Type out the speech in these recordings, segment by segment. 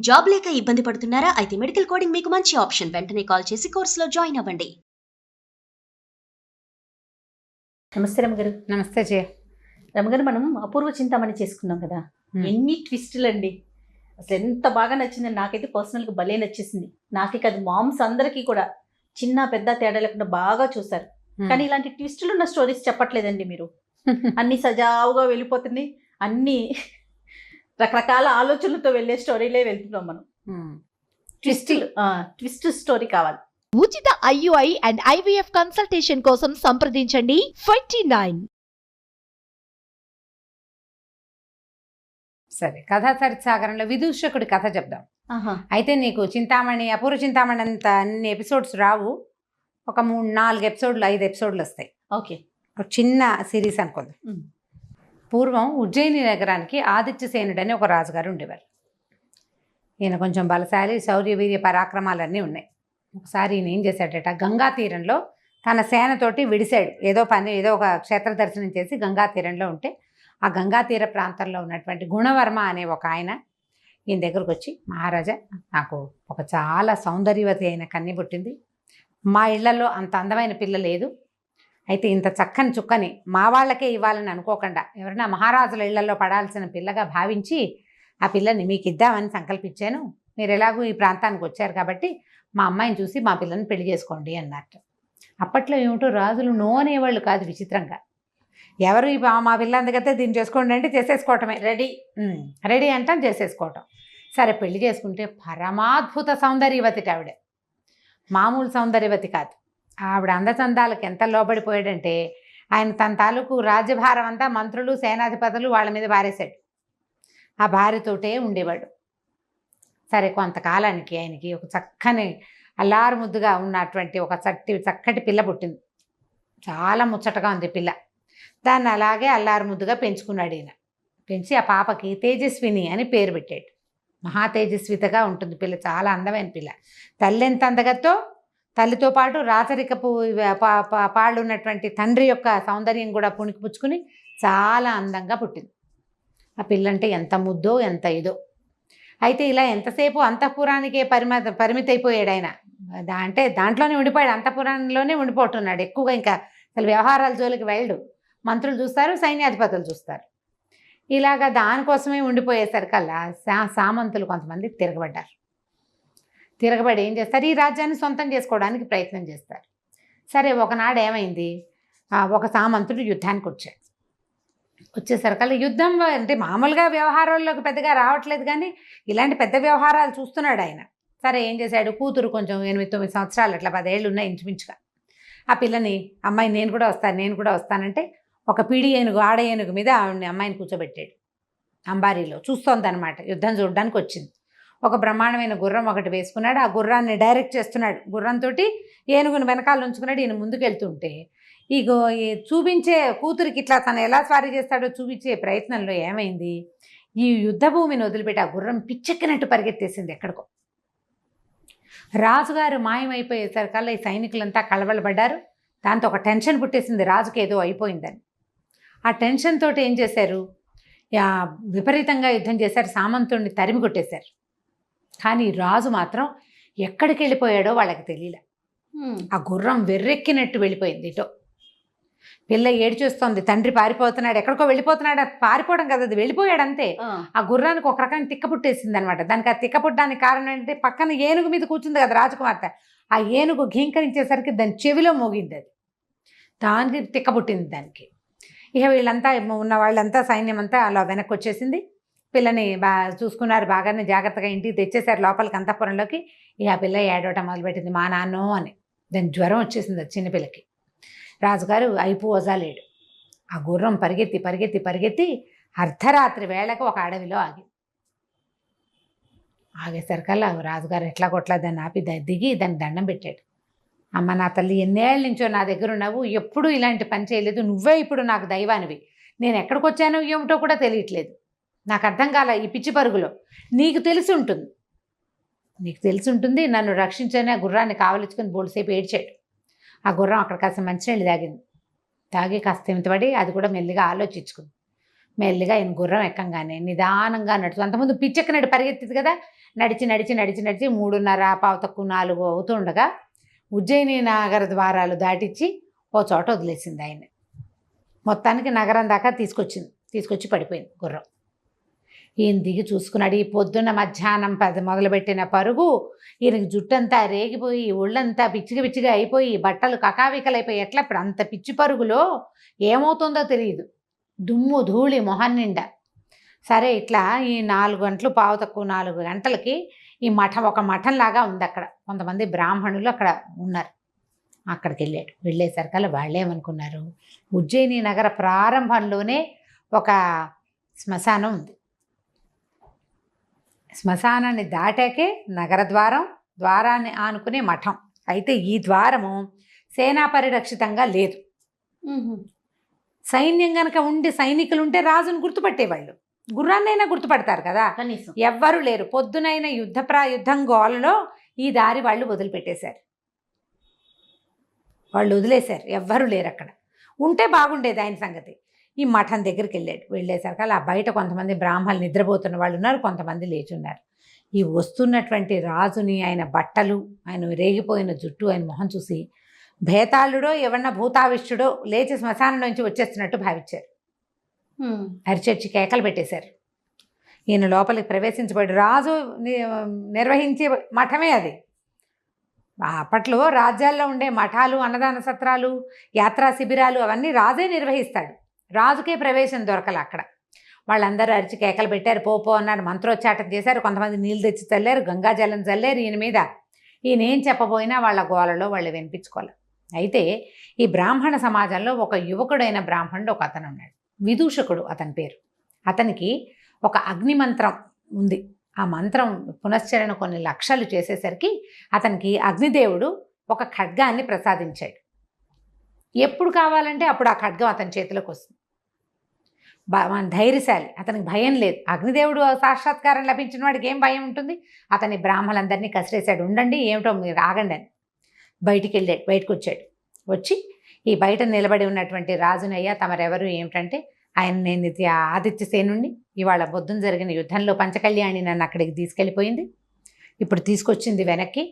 Job లేక ఇబ్బంది పడుతున్నారా? అయితే మెడికల్ కోడింగ్ మీకు మంచి ఆప్షన్. వెంటనే కాల్ చేసి కోర్సులో జాయిన్ అవ్వండి. నమస్తే రమగారు. నమస్తే జయ. రమగారు, మనం అపూర్వ చింతామణి చేసుకున్నాం కదా, ఎన్ని ట్విస్టులు అండి. అసలు ఎంత బాగా నచ్చిందని నాకైతే పర్సనల్గా భలే నచ్చేసింది. నాకే కాదు, మామ్స్ అందరికీ కూడా చిన్న పెద్ద తేడా లేకుండా బాగా చూసారు. కానీ ఇలాంటి ట్విస్టులు ఉన్న స్టోరీస్ చెప్పట్లేదండి మీరు. అన్ని సజావుగా వెళ్ళిపోతుంది, అన్ని రకరకాల ఆలోచనలతో వెళ్ళే స్టోరీలే వెళ్తున్నాం మనం. ట్విస్ట్ స్టోరీ కావాలి. ఉచిత IUI అండ్ IVF కన్సల్టేషన్ కోసం సంప్రదించండి 29. సరే, కథా చరిత్సాగరంలో విదూషకుడి కథ చెప్దాం. అయితే నీకు చింతామణి, అపూర్వ చింతామణి అంత అన్ని ఎపిసోడ్స్ రావు. ఒక 3-4 ఎపిసోడ్లు 5 ఎపిసోడ్లు వస్తాయి. ఓకే, ఒక చిన్న సిరీస్ అనుకుందాం. పూర్వం ఉజ్జయిని నగరానికి ఆదిత్యసేనుడని ఒక రాజుగారు ఉండేవారు. ఈయన కొంచెం బలశాలి, శౌర్య వీర్య పరాక్రమాలన్నీ ఉన్నాయి. ఒకసారి ఈయన ఏం చేశాడట, గంగా తీరంలో తన సేనతోటి విడిశాడు. ఏదో ఒక క్షేత్ర దర్శనం చేసి గంగా తీరంలో ఉంటే, ఆ గంగా తీర ప్రాంతంలో ఉన్నటువంటి గుణవర్మ అనే ఒక ఆయన ఈయన దగ్గరకు వచ్చి, మహారాజా, నాకు ఒక చాలా సౌందర్యవతి అయిన కన్య పుట్టింది. మా ఇళ్లలో అంత అందమైన పిల్ల లేదు. అయితే ఇంత చక్కని చుక్కని మా వాళ్ళకే ఇవ్వాలని అనుకోకుండా ఎవరైనా మహారాజుల ఇళ్లలో పడాల్సిన పిల్లగా భావించి ఆ పిల్లని మీకు ఇద్దామని సంకల్పించాను. మీరు ఎలాగూ ఈ ప్రాంతానికి వచ్చారు కాబట్టి మా అమ్మాయిని చూసి మా పిల్లని పెళ్లి చేసుకోండి అన్నట్టు. అప్పట్లో ఏమిటో రాజులు నో అనేవాళ్ళు కాదు. విచిత్రంగా ఎవరు మా పిల్ల అందుకైతే దీన్ని చేసుకోండి అంటే చేసేసుకోవటమే. రెడీ అంటాం, చేసేసుకోవటం. సరే, పెళ్లి చేసుకుంటే పరమాద్భుత సౌందర్యవతి ఆవిడ, మామూలు సౌందర్యవతి కాదు. ఆవిడ అందచందాలకు ఎంత లోబడిపోయాడంటే ఆయన తన తాలూకు రాజ్యభారం అంతా మంత్రులు, సేనాధిపతులు వాళ్ళ మీద బారేశాడు. ఆ భార్యతోటే ఉండేవాడు. సరే, కొంతకాలానికి ఆయనకి ఒక చక్కని అల్లారు ముద్దుగా ఉన్నటువంటి ఒక చక్కటి పిల్ల పుట్టింది. చాలా ముచ్చటగా ఉంది పిల్ల. దాన్ని అలాగే అల్లారు ముద్దుగా పెంచుకున్నాడు ఈయన. పెంచి ఆ పాపకి తేజస్విని అని పేరు పెట్టాడు. మహా తేజస్వితగా ఉంటుంది పిల్ల, చాలా అందమైన పిల్ల. తల్లి ఎంత అందగతో, తల్లితో పాటు రాచరికపు పాళ్ళు ఉన్నటువంటి తండ్రి యొక్క సౌందర్యం కూడా పుణికిపుచ్చుకుని చాలా అందంగా పుట్టింది. ఆ పిల్లంటే ఎంత ముద్దో ఎంత ఇదో. అయితే ఇలా ఎంతసేపు అంతఃపురానికే పరిమితి అయిపోయాడు ఆయన. అంటే దాంట్లోనే ఉండిపోయాడు, అంతఃపురంలోనే ఉండిపోతున్నాడు ఎక్కువగా. ఇంకా అసలు వ్యవహారాల జోలికి వెళ్ళడు. మంత్రులు చూస్తారు, సైన్యాధిపతులు చూస్తారు. ఇలాగా దానికోసమే ఉండిపోయేసరికల్లా సామంతులు కొంతమంది తిరగబడి ఏం చేస్తారు, ఈ రాజ్యాన్ని సొంతం చేసుకోవడానికి ప్రయత్నం చేస్తారు. సరే, ఒకనాడు ఏమైంది, ఒక సామంతుడు యుద్ధానికి వచ్చేసరికల్లా యుద్ధం అంటే మామూలుగా వ్యవహారాల్లోకి పెద్దగా రావట్లేదు, కానీ ఇలాంటి పెద్ద వ్యవహారాలు చూస్తున్నాడు ఆయన. సరే, ఏం చేశాడు, కూతురు కొంచెం 8-9 సంవత్సరాలు, అట్లా 10 ఏళ్ళు ఉన్నాయి ఇంచుమించుగా. ఆ పిల్లని, అమ్మాయి నేను కూడా వస్తానంటే ఒక పీడి ఏనుగు, ఆడ ఏనుగు మీద అమ్మాయిని కూర్చోబెట్టాడు. అంబారీలో చూస్తోందనమాట, యుద్ధం చూడడానికి వచ్చింది. ఒక బ్రహ్మాండమైన గుర్రం ఒకటి వేసుకున్నాడు. ఆ గుర్రాన్ని డైరెక్ట్ చేస్తున్నాడు. గుర్రంతో ఏనుగుని వెనకాల ఉంచుకున్నాడు. ఈయన ముందుకెళ్తుంటే ఈ చూపించే కూతురికి ఇట్లా తను ఎలా స్వారీ చేస్తాడో చూపించే ప్రయత్నంలో ఏమైంది, ఈ యుద్ధ భూమిని వదిలిపెట్టి ఆ గుర్రం పిచ్చెక్కినట్టు పరిగెత్తేసింది ఎక్కడికో. రాజుగారు మాయమైపోయేసరికల్లా ఈ సైనికులంతా కలవలబడ్డారు. దాంతో ఒక టెన్షన్ పుట్టేసింది రాజుకి, ఏదో అయిపోయిందని. ఆ టెన్షన్ తోటి ఏం చేశారు, విపరీతంగా యుద్ధం చేశారు, సామంతుడిని తరిమి కొట్టేశారు. కానీ రాజు మాత్రం ఎక్కడికి వెళ్ళిపోయాడో వాళ్ళకి తెలియలే. ఆ గుర్రం వెర్రెక్కినట్టు వెళ్ళిపోయింది ఇటో. పిల్ల ఏడ్చేస్తోంది, తండ్రి పారిపోతున్నాడు, ఎక్కడికో వెళ్ళిపోతున్నాడు. పారిపోవడం కదా, అది వెళ్ళిపోయాడు అంతే. ఆ గుర్రానికి ఒక రకం తిక్క పుట్టేసింది అనమాట. దానికి ఆ తిక్క పుట్టడానికి కారణం ఏంటంటే, పక్కన ఏనుగు మీద కూర్చుంది కదా రాజకుమార్తె, ఆ ఏనుగు ఘీంకరించేసరికి దాని చెవిలో మోగింది. అది దానికి తిక్క పుట్టింది దానికి. ఇక వీళ్ళంతా ఉన్న వాళ్ళంతా, సైన్యం అంతా అలా వెనక్కి వచ్చేసింది. పిల్లని చూసుకున్నారు, బాగానే జాగ్రత్తగా ఇంటికి తెచ్చేశారు లోపలికి, అంతఃపురంలోకి. ఇక ఆ పిల్ల ఏడవటం మొదలుపెట్టింది, మా నాన్నో అని. దాని జ్వరం వచ్చేసింది అది చిన్నపిల్లకి. రాజుగారు అయిపోజాలేడు. ఆ గుర్రం పరిగెత్తి అర్ధరాత్రి వేళకు ఒక అడవిలో ఆగేసరికల్లా రాజుగారు ఎట్లా కొట్లా దాన్ని ఆపి దిగి దాన్ని దండం పెట్టాడు. అమ్మ, నా తల్లి, ఎన్నేళ్ళ నుంచో నా దగ్గర ఉన్నావు, ఎప్పుడూ ఇలాంటి పని చేయలేదు. నువ్వే ఇప్పుడు నాకు దైవానివి. నేను ఎక్కడికి వచ్చానో ఏమిటో కూడా తెలియట్లేదు. నాకు అర్థం కాల ఈ పిచ్చి పరుగులో. నీకు తెలిసి ఉంటుంది, నన్ను రక్షించని ఆ గుర్రాన్ని కావలించుకొని బోల్సేపు ఏడ్చాడు. ఆ గుర్రం అక్కడ కాస్త మంచినీళ్ళు తాగింది. తాగి కాస్త తెమితపడి అది కూడా మెల్లిగా ఆలోచించుకుంది. మెల్లిగా ఆయన గుర్రం ఎక్కంగానే నిదానంగా నడుచు, అంతకుముందు పిచ్చెక్కనట్టు పరిగెత్తింది కదా, నడిచి నడిచి నడిచి నడిచి 3:30 పావుతక్కువ 4 అవుతుండగా ఉజ్జయిని నగర ద్వారాలు దాటించి ఓ చోట వదిలేసింది ఆయన. మొత్తానికి నగరం దాకా తీసుకొచ్చి పడిపోయింది గుర్రం. ఈయన దిగి చూసుకున్నాడు. ఈ పొద్దున్న మధ్యాహ్నం మొదలుపెట్టిన పరుగు ఈయనకి జుట్టంతా రేగిపోయి ఒళ్ళంతా పిచ్చిగా అయిపోయి బట్టలు కకావికలైపోయి ఎట్లా ఇప్పుడు అంత పిచ్చి పరుగులో ఏమవుతుందో తెలియదు. దుమ్ము ధూళి మొహం నిండా. సరే ఇట్లా ఈ 4 గంటలు పావుతక్కువ 4 గంటలకి ఈ మఠం ఒక మఠంలాగా ఉంది అక్కడ. కొంతమంది బ్రాహ్మణులు అక్కడ ఉన్నారు. అక్కడికి వెళ్ళేసరికల్లా వాళ్ళేమనుకున్నారు, ఉజ్జయిని నగర ప్రారంభంలోనే ఒక శ్మశానం ఉంది. శ్మశానాన్ని దాటాకే నగర ద్వారాన్ని ఆనుకునే మఠం. అయితే ఈ ద్వారము సేనా పరిరక్షితంగా లేదు. సైన్యం గనక ఉండి సైనికులు ఉంటే రాజును గుర్తుపట్టేవాళ్ళు, గుర్రాన్నైనా గుర్తుపడతారు కదా, కనీసం ఎవ్వరూ లేరు. పొద్దునైన యుద్ధం గోలలో ఈ దారి వాళ్ళు వదిలిపెట్టేశారు, వాళ్ళు వదిలేశారు. ఎవ్వరూ లేరు అక్కడ. ఉంటే బాగుండేది ఆయన సంగతి. ఈ మఠం దగ్గరికి వెళ్ళేసరికి అలా బయట కొంతమంది బ్రాహ్మణులు నిద్రపోతున్న వాళ్ళు ఉన్నారు, కొంతమంది లేచున్నారు. ఈ వస్తున్నటువంటి రాజుని, ఆయన బట్టలు, ఆయన రేగిపోయిన జుట్టు, ఆయన మొహం చూసి భేతాళుడో ఎవరన్నా భూతావిష్టుడో లేచి శ్మశానం నుంచి వచ్చేస్తున్నట్టు భావించారు. అరిచర్చి కేకలు పెట్టేశారు. ఈయన లోపలికి ప్రవేశించబడి రాజు నిర్వహించే మఠమే అది. అప్పట్లో రాజ్యాల్లో ఉండే మఠాలు, అన్నదాన సత్రాలు, యాత్రా శిబిరాలు అవన్నీ రాజే నిర్వహిస్తాడు. రాజుకే ప్రవేశం దొరకల అక్కడ. వాళ్ళందరూ అరిచి కేకలు పెట్టారు, పో అన్నారు, మంత్రోచ్చాటం చేశారు. కొంతమంది నీళ్ళు తెచ్చి చల్లారు, గంగాజలం చల్లారు ఈయన మీద. ఈయన ఏం చెప్పబోయినా వాళ్ళ గోలలో వాళ్ళు వినిపించుకోవాలి. అయితే ఈ బ్రాహ్మణ సమాజంలో ఒక యువకుడైన బ్రాహ్మణుడు ఒక అతను ఉన్నాడు, విదూషకుడు అతని పేరు. అతనికి ఒక అగ్ని మంత్రం ఉంది. ఆ మంత్రం పునశ్చరణ కొన్ని లక్షలు చేసేసరికి అతనికి అగ్నిదేవుడు ఒక ఖడ్గాన్ని ప్రసాదించాడు. ఎప్పుడు కావాలంటే అప్పుడు ఆ ఖడ్గం అతని చేతిలోకి వస్తుంది. ధైర్యశాలి, అతనికి భయం లేదు. అగ్నిదేవుడు సాక్షాత్కారం లభించిన వాడికి ఏం భయం ఉంటుంది? అతని బ్రాహ్మణులందరినీ కసిరేశాడు. ఉండండి, ఏమిటో మీరు ఆగండి అని. బయటకు వచ్చాడు. వచ్చి ఈ బయట నిలబడి ఉన్నటువంటి రాజునయ్య, తమరెవరు, ఏమిటంటే ఆయన నేను ఆదిత్య సేనుణ్ణి, ఇవాళ పొద్దున జరిగిన యుద్ధంలో పంచకళ్యాణి నన్ను అక్కడికి తీసుకెళ్ళిపోయింది, ఇప్పుడు తీసుకొచ్చింది వెనక్కి,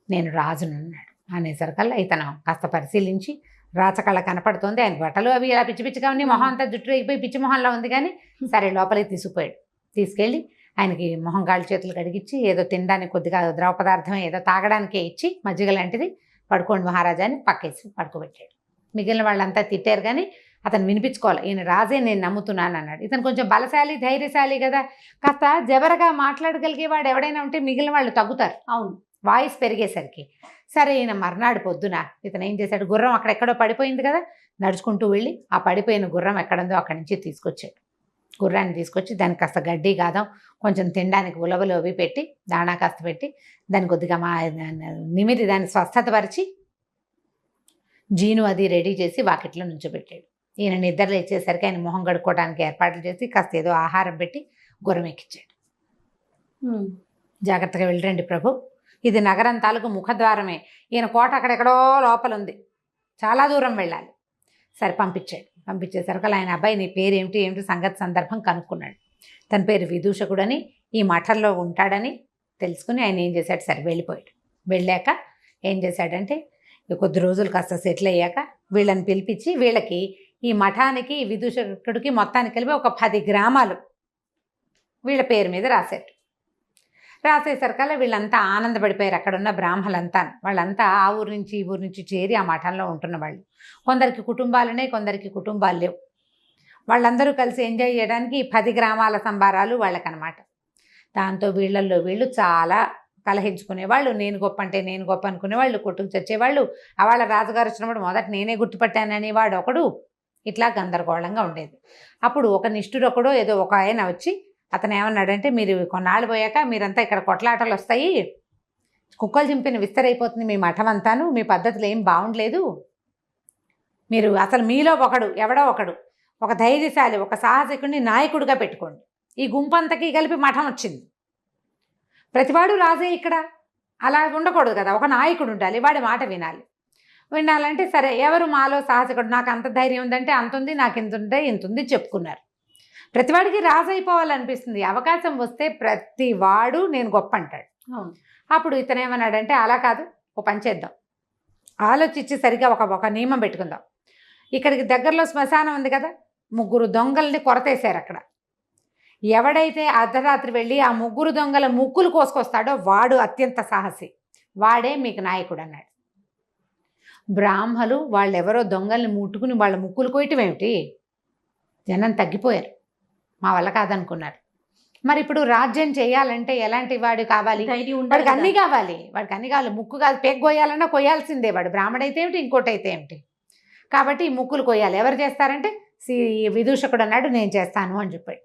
నేను రాజునున్నాడు అనేసరికల్లా ఇతను కాస్త పరిశీలించి రాచకళ కనపడుతోంది. ఆయన బట్టలు అవి ఇలా పిచ్చిగా ఉన్నాయి, మొహం అంతా జుట్టు అయిపోయి పిచ్చి మొహంలో ఉంది. కానీ సరే లోపలికి తీసుకుపోయాడు. తీసుకెళ్ళి ఆయనకి మొహం కాళ్ళు చేతులు కడిగిచ్చి ఏదో తినడానికి కొద్దిగా ద్రవ పదార్థం ఏదో తాగడానికే ఇచ్చి మజ్జిగ లాంటిది, పడుకోండి మహారాజా అని పక్కేసి పడుకోబెట్టాడు. మిగిలిన వాళ్ళంతా తిట్టారు కానీ అతను వినిపించుకోవాలి, ఈయన రాజే నేను నమ్ముతున్నాను అన్నాడు. ఇతను కొంచెం బలశాలి, ధైర్యశాలి కదా, కాస్త జబరగా మాట్లాడగలిగేవాడు ఎవడైనా ఉంటే మిగిలిన వాళ్ళు తగ్గుతారు. అవును, వాయిస్ పెరిగేసరికి. సరే ఈయన మర్నాడు పొద్దున ఇతను ఏం చేశాడు, గుర్రం అక్కడెక్కడో పడిపోయింది కదా, నడుచుకుంటూ వెళ్ళి ఆ పడిపోయిన గుర్రం ఎక్కడుందో అక్కడి నుంచి తీసుకొచ్చాడు. గుర్రాన్ని తీసుకొచ్చి దానికి కాస్త గడ్డి గాదం, కొంచెం తినడానికి ఉలవలు అవి పెట్టి, దాణా కాస్త పెట్టి, దాన్ని కొద్దిగా నిమిరి దాన్ని స్వస్థతపరిచి జీను అది రెడీ చేసి వాకిట్లో నుంచోబెట్టాడు. ఈయన నిద్రలు ఇచ్చేసరికి ఆయన మొహం కడుక్కోవడానికి ఏర్పాట్లు చేసి కాస్త ఏదో ఆహారం పెట్టి గుర్రం ఎక్కించాడు. జాగ్రత్తగా వెళ్ళండి ప్రభు, ఇది నగరం తాలూకు ముఖద్వారమే, ఈయన కోట అక్కడెక్కడో లోపల ఉంది, చాలా దూరం వెళ్ళాలి. సరే పంపించేసరికి ఆయన అబ్బాయి నీ పేరు ఏమిటి సంగతి సందర్భం కనుక్కున్నాడు. తన పేరు విదూషకుడని, ఈ మఠంలో ఉంటాడని తెలుసుకుని ఆయన ఏం చేశాడు, సరే వెళ్ళిపోయాడు. వెళ్ళాక ఏం చేశాడంటే కొద్ది రోజులు కాస్త సెటిల్ అయ్యాక వీళ్ళని పిలిపించి వీళ్ళకి ఈ మఠానికి విదూషకుడికి మొత్తానికి కలిపి ఒక 10 గ్రామాలు వీళ్ళ పేరు మీద రాసేసరికల్లా వీళ్ళంతా ఆనందపడిపోయారు. అక్కడున్న బ్రాహ్మలంతా, వాళ్ళంతా ఆ ఊరు నుంచి ఈ ఊరు నుంచి చేరి ఆ మఠంలో ఉంటున్న వాళ్ళు. కొందరికి కుటుంబాలునే, కొందరికి కుటుంబాలు లేవు. వాళ్ళందరూ కలిసి ఎంజాయ్ చేయడానికి 10 గ్రామాల సంబారాలు వాళ్ళకనమాట. దాంతో వీళ్ళల్లో వీళ్ళు చాలా కలహించుకునేవాళ్ళు, నేను గొప్ప అనుకునేవాళ్ళు, కొట్టుకు చచ్చేవాళ్ళు. వాళ్ళ రాజుగారు వచ్చినప్పుడు మొదట నేనే గుర్తుపట్టానని వాడు ఒకడు, ఇట్లా గందరగోళంగా ఉండేది. అప్పుడు ఒక నిష్ఠురొకడో ఏదో ఒక ఆయన వచ్చి అతను ఏమన్నాడంటే, మీరు కొన్నాళ్ళు పోయాక మీరంతా ఇక్కడ కొట్లాటలు వస్తాయి, కుక్కలు చింపిన విస్తరైపోతుంది మీ మఠం అంతాను, మీ పద్ధతులు ఏం బాగుండలేదు, మీరు అసలు మీలో ఎవడో ఒకడు ఒక ధైర్యశాలి, ఒక సాహసికుడిని నాయకుడిగా పెట్టుకోండి. ఈ గుంపంతకి కలిపి మఠం వచ్చింది, ప్రతివాడు రాజే ఇక్కడ, అలా ఉండకూడదు కదా, ఒక నాయకుడు ఉండాలి, వాడి మాట వినాలంటే సరే ఎవరు మాలో సాహసికుడు, నాకు అంత ధైర్యం ఉందంటే అంతుంది, నాకు ఇంత ఉంటే ఇంత ఉంది చెప్పుకున్నారు. ప్రతివాడికి రాజు అయిపోవాలనిపిస్తుంది. అవకాశం వస్తే ప్రతి వాడు నేను గొప్ప అంటాడు. అవును. అప్పుడు ఇతను ఏమన్నాడంటే, అలా కాదు, ఓ పని చేద్దాం, ఆలోచించి సరిగా ఒక నియమం పెట్టుకుందాం. ఇక్కడికి దగ్గరలో శ్మశానం ఉంది కదా, 3 దొంగల్ని కొరతేశారు అక్కడ. ఎవడైతే అర్ధరాత్రి వెళ్ళి ఆ 3 దొంగల ముక్కులు కోసుకొస్తాడో వాడు అత్యంత సాహసి, వాడే మీకు నాయకుడు అన్నాడు. బ్రాహ్మలు వాళ్ళెవరో దొంగల్ని ముట్టుకుని వాళ్ళ ముక్కులు కోయటం ఏమిటి? జనం తగ్గిపోయారు, మా వల్ల కాదనుకున్నారు. మరి ఇప్పుడు రాజ్యం చేయాలంటే ఎలాంటి వాడు కావాలి? ధైర్యం ఉండాలి వాడికి అన్నీ కదా. కావాలి, వాడికి అన్నీ కావాలి. ముక్కు కాదు, పేక్ కోయాలన్నా కొయ్యాల్సిందే. వాడు బ్రాహ్మడైతే ఏమిటి, ఇంకోటి అయితే ఏమిటి. కాబట్టి ఈ ముక్కులు కొయ్యాలి. ఎవరు చేస్తారంటే విదూషకుడు అన్నాడు, నేను చేస్తాను అని చెప్పాడు.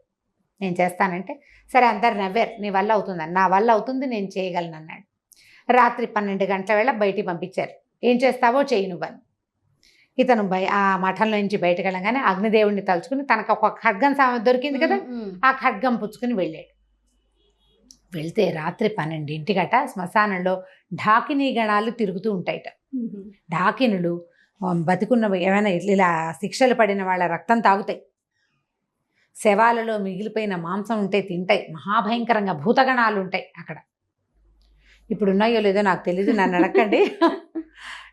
నేను చేస్తానంటే సరే, అందరు నవ్వారు. నీ వల్ల అవుతుందని. నా వల్ల అవుతుంది, నేను చేయగలను అన్నాడు. రాత్రి 12 గంటల వేళ బయటికి పంపించారు. ఏం చేస్తావో చెయ్యి నువ్వని. ఇతను ఆ మఠంలో నుంచి బయటకు వెళ్ళగానే అగ్నిదేవుడిని తలుచుకుని తనకు ఒక ఖడ్గం దొరికింది కదా, ఆ ఖడ్గం పుచ్చుకుని వెళ్ళాడు. వెళ్తే రాత్రి 12 శ్మశానంలో ఢాకినీ గణాలు తిరుగుతూ ఉంటాయిట. ఢాకినులు బతికున్న ఏమైనా ఇలా శిక్షలు పడిన వాళ్ళ రక్తం తాగుతాయి, శవాలలో మిగిలిపోయిన మాంసం ఉంటే తింటాయి. మహాభయంకరంగా భూతగణాలు ఉంటాయి అక్కడ. ఇప్పుడు ఉన్నాయో లేదో నాకు తెలీదు, నన్ను అడగండి.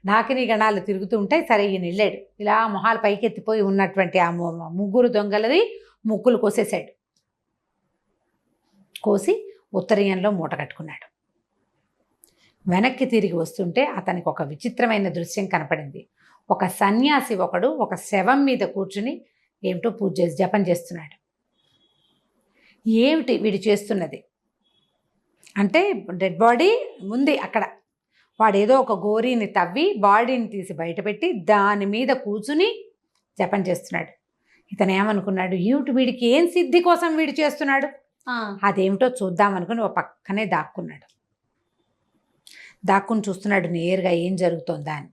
ఢాకినీ గణాలు తిరుగుతూ ఉంటాయి. సరే, ఈయన వెళ్ళాడు. ఇలా మొహాలు పైకెత్తిపోయి ఉన్నటువంటి ఆ 3 దొంగలది ముక్కులు కోసేశాడు. కోసి ఉత్తరీయంలో మూట కట్టుకున్నాడు. వెనక్కి తిరిగి వస్తుంటే అతనికి ఒక విచిత్రమైన దృశ్యం కనపడింది. ఒక సన్యాసి ఒకడు ఒక శవం మీద కూర్చుని ఏమిటో పూజ చేసి జపం చేస్తున్నాడు. ఏమిటి వీడు చేస్తున్నది అంటే, డెడ్ బాడీ ఉంది అక్కడ. వాడేదో ఒక గోరీని తవ్వి బాడీని తీసి బయటపెట్టి దాని మీద కూర్చుని జపం చేస్తున్నాడు. ఇతను ఏమనుకున్నాడు, ఏమిటి వీడికి ఏం సిద్ధి కోసం వీడు చేస్తున్నాడు, అదేమిటో చూద్దామనుకుని ఒక పక్కనే దాక్కున్నాడు. దాక్కుని చూస్తున్నాడు నేరుగా ఏం జరుగుతోందా అని.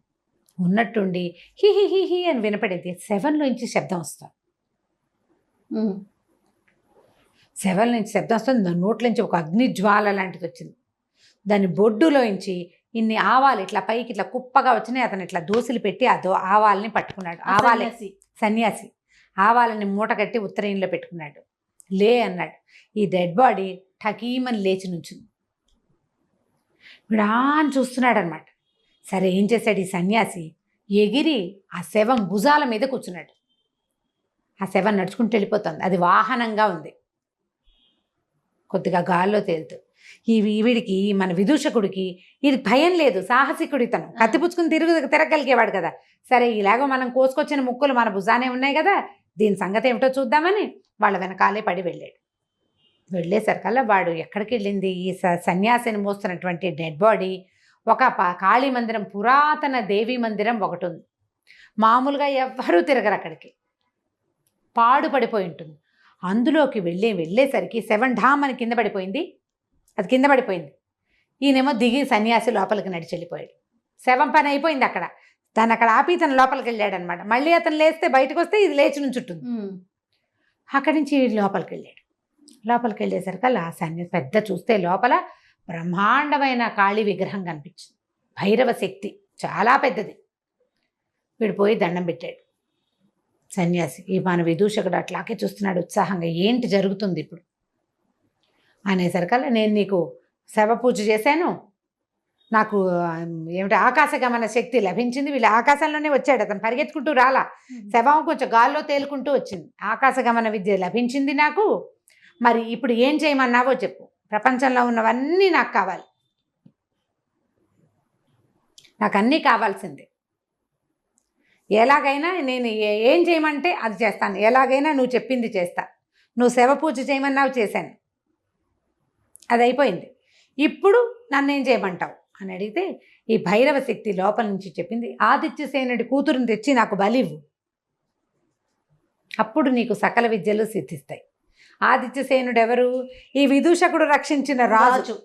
ఉన్నట్టుండి హి హి హి హి అని వినపడింది. శవంలోంచి శబ్దం వస్తుంది. శవం నుంచి శబ్దం వస్తుంది. దాని నోట్లోంచి ఒక అగ్నిజ్వాల లాంటిది వచ్చింది. దాని బొడ్డులోంచి ఇన్ని ఆవాలు ఇట్లా పైకి ఇట్లా కుప్పగా వచ్చినాయి. అతను ఇట్లా దోశలు పెట్టి ఆవాలని పట్టుకున్నాడు. ఆవాలే సన్యాసి ఆవాలని మూట కట్టి ఉత్తరీయంలో పెట్టుకున్నాడు. లే అన్నాడు. ఈ డెడ్ బాడీ ఠకీమని లేచి నుంచింది. విడాన్ చూస్తున్నాడు అనమాట. సరే, ఏం చేశాడు ఈ సన్యాసి, ఎగిరి ఆ శవం భుజాల మీద కూర్చున్నాడు. ఆ శవం నడుచుకుంటూ వెళ్ళిపోతుంది. అది వాహనంగా ఉంది, కొద్దిగా గాల్లో తేలుతూ. వీడికి మన విదూషకుడికి ఇది భయం లేదు, సాహసికుడి తను. కత్తిపుచ్చుకుని తిరగలిగేవాడు కదా. సరే, ఇలాగో మనం కోసుకొచ్చిన ముక్కులు మన భుజానే ఉన్నాయి కదా, దీని సంగతి ఏమిటో చూద్దామని వాళ్ళ వెనకాలే పడి వెళ్ళాడు. వెళ్ళేసరికల్లా వాడు ఎక్కడికి వెళ్ళింది, ఈ సన్యాసిని మోస్తున్నటువంటి డెడ్ బాడీ ఒక కాళీ మందిరం, పురాతన దేవీ మందిరం ఒకటి ఉంది. మామూలుగా ఎవ్వరూ తిరగరు అక్కడికి, పాడు పడిపోయి ఉంటుంది. అందులోకి వెళ్ళేసరికి 7 ఢామ్ అని కింద పడిపోయింది. అది కింద పడిపోయింది. ఈయనేమో దిగి సన్యాసి లోపలికి నడిచి వెళ్ళిపోయాడు. శవం పని అయిపోయింది అక్కడ. దాన్ని అక్కడ ఆపి తను లోపలికి వెళ్ళాడు అనమాట. మళ్ళీ అతను లేస్తే బయటకు వస్తే ఇది లేచి నుంచుంటుంది. అక్కడి నుంచి లోపలికి వెళ్ళాడు. లోపలికి వెళ్ళేసరికి ఆ సన్యాసి పెద్ద చూస్తే లోపల బ్రహ్మాండమైన కాళీ విగ్రహం కనిపించింది. భైరవ శక్తి చాలా పెద్దది. వీడు పోయి దండం పెట్టాడు. సన్యాసి ఈ మన విదూషకుడు అట్లాగే చూస్తున్నాడు ఉత్సాహంగా. ఏంటి జరుగుతుంది ఇప్పుడు అనేసరికల్లా, నేను నీకు శవ పూజ చేశాను, నాకు ఏమిటి ఆకాశగమన శక్తి లభించింది. వీళ్ళు ఆకాశంలోనే వచ్చాడు, అతను పరిగెత్తుకుంటూ రాలా. శవం కొంచెం గాల్లో తేలుకుంటూ వచ్చింది. ఆకాశగమన విద్య లభించింది నాకు. మరి ఇప్పుడు ఏం చేయమన్నావో చెప్పు. ప్రపంచంలో ఉన్నవన్నీ నాకు కావాలి, నాకు అన్నీ కావాల్సిందే. ఎలాగైనా నేను ఏం చేయమంటే అది చేస్తాను, ఎలాగైనా నువ్వు చెప్పింది చేస్తా. నువ్వు శవ పూజ చేయమన్నావు, చేశాను, అది అయిపోయింది. ఇప్పుడు నన్ను ఏం చేయమంటావు అని అడిగితే, ఈ భైరవ శక్తి లోపల నుంచి చెప్పింది, ఆదిత్యసేనుడి కూతురుని తెచ్చి నాకు బలివ్వు, అప్పుడు నీకు సకల విద్యలు సిద్ధిస్తాయి. ఆదిత్యసేనుడు ఎవరు? ఈ విదూషకుడు రక్షించిన రాజు.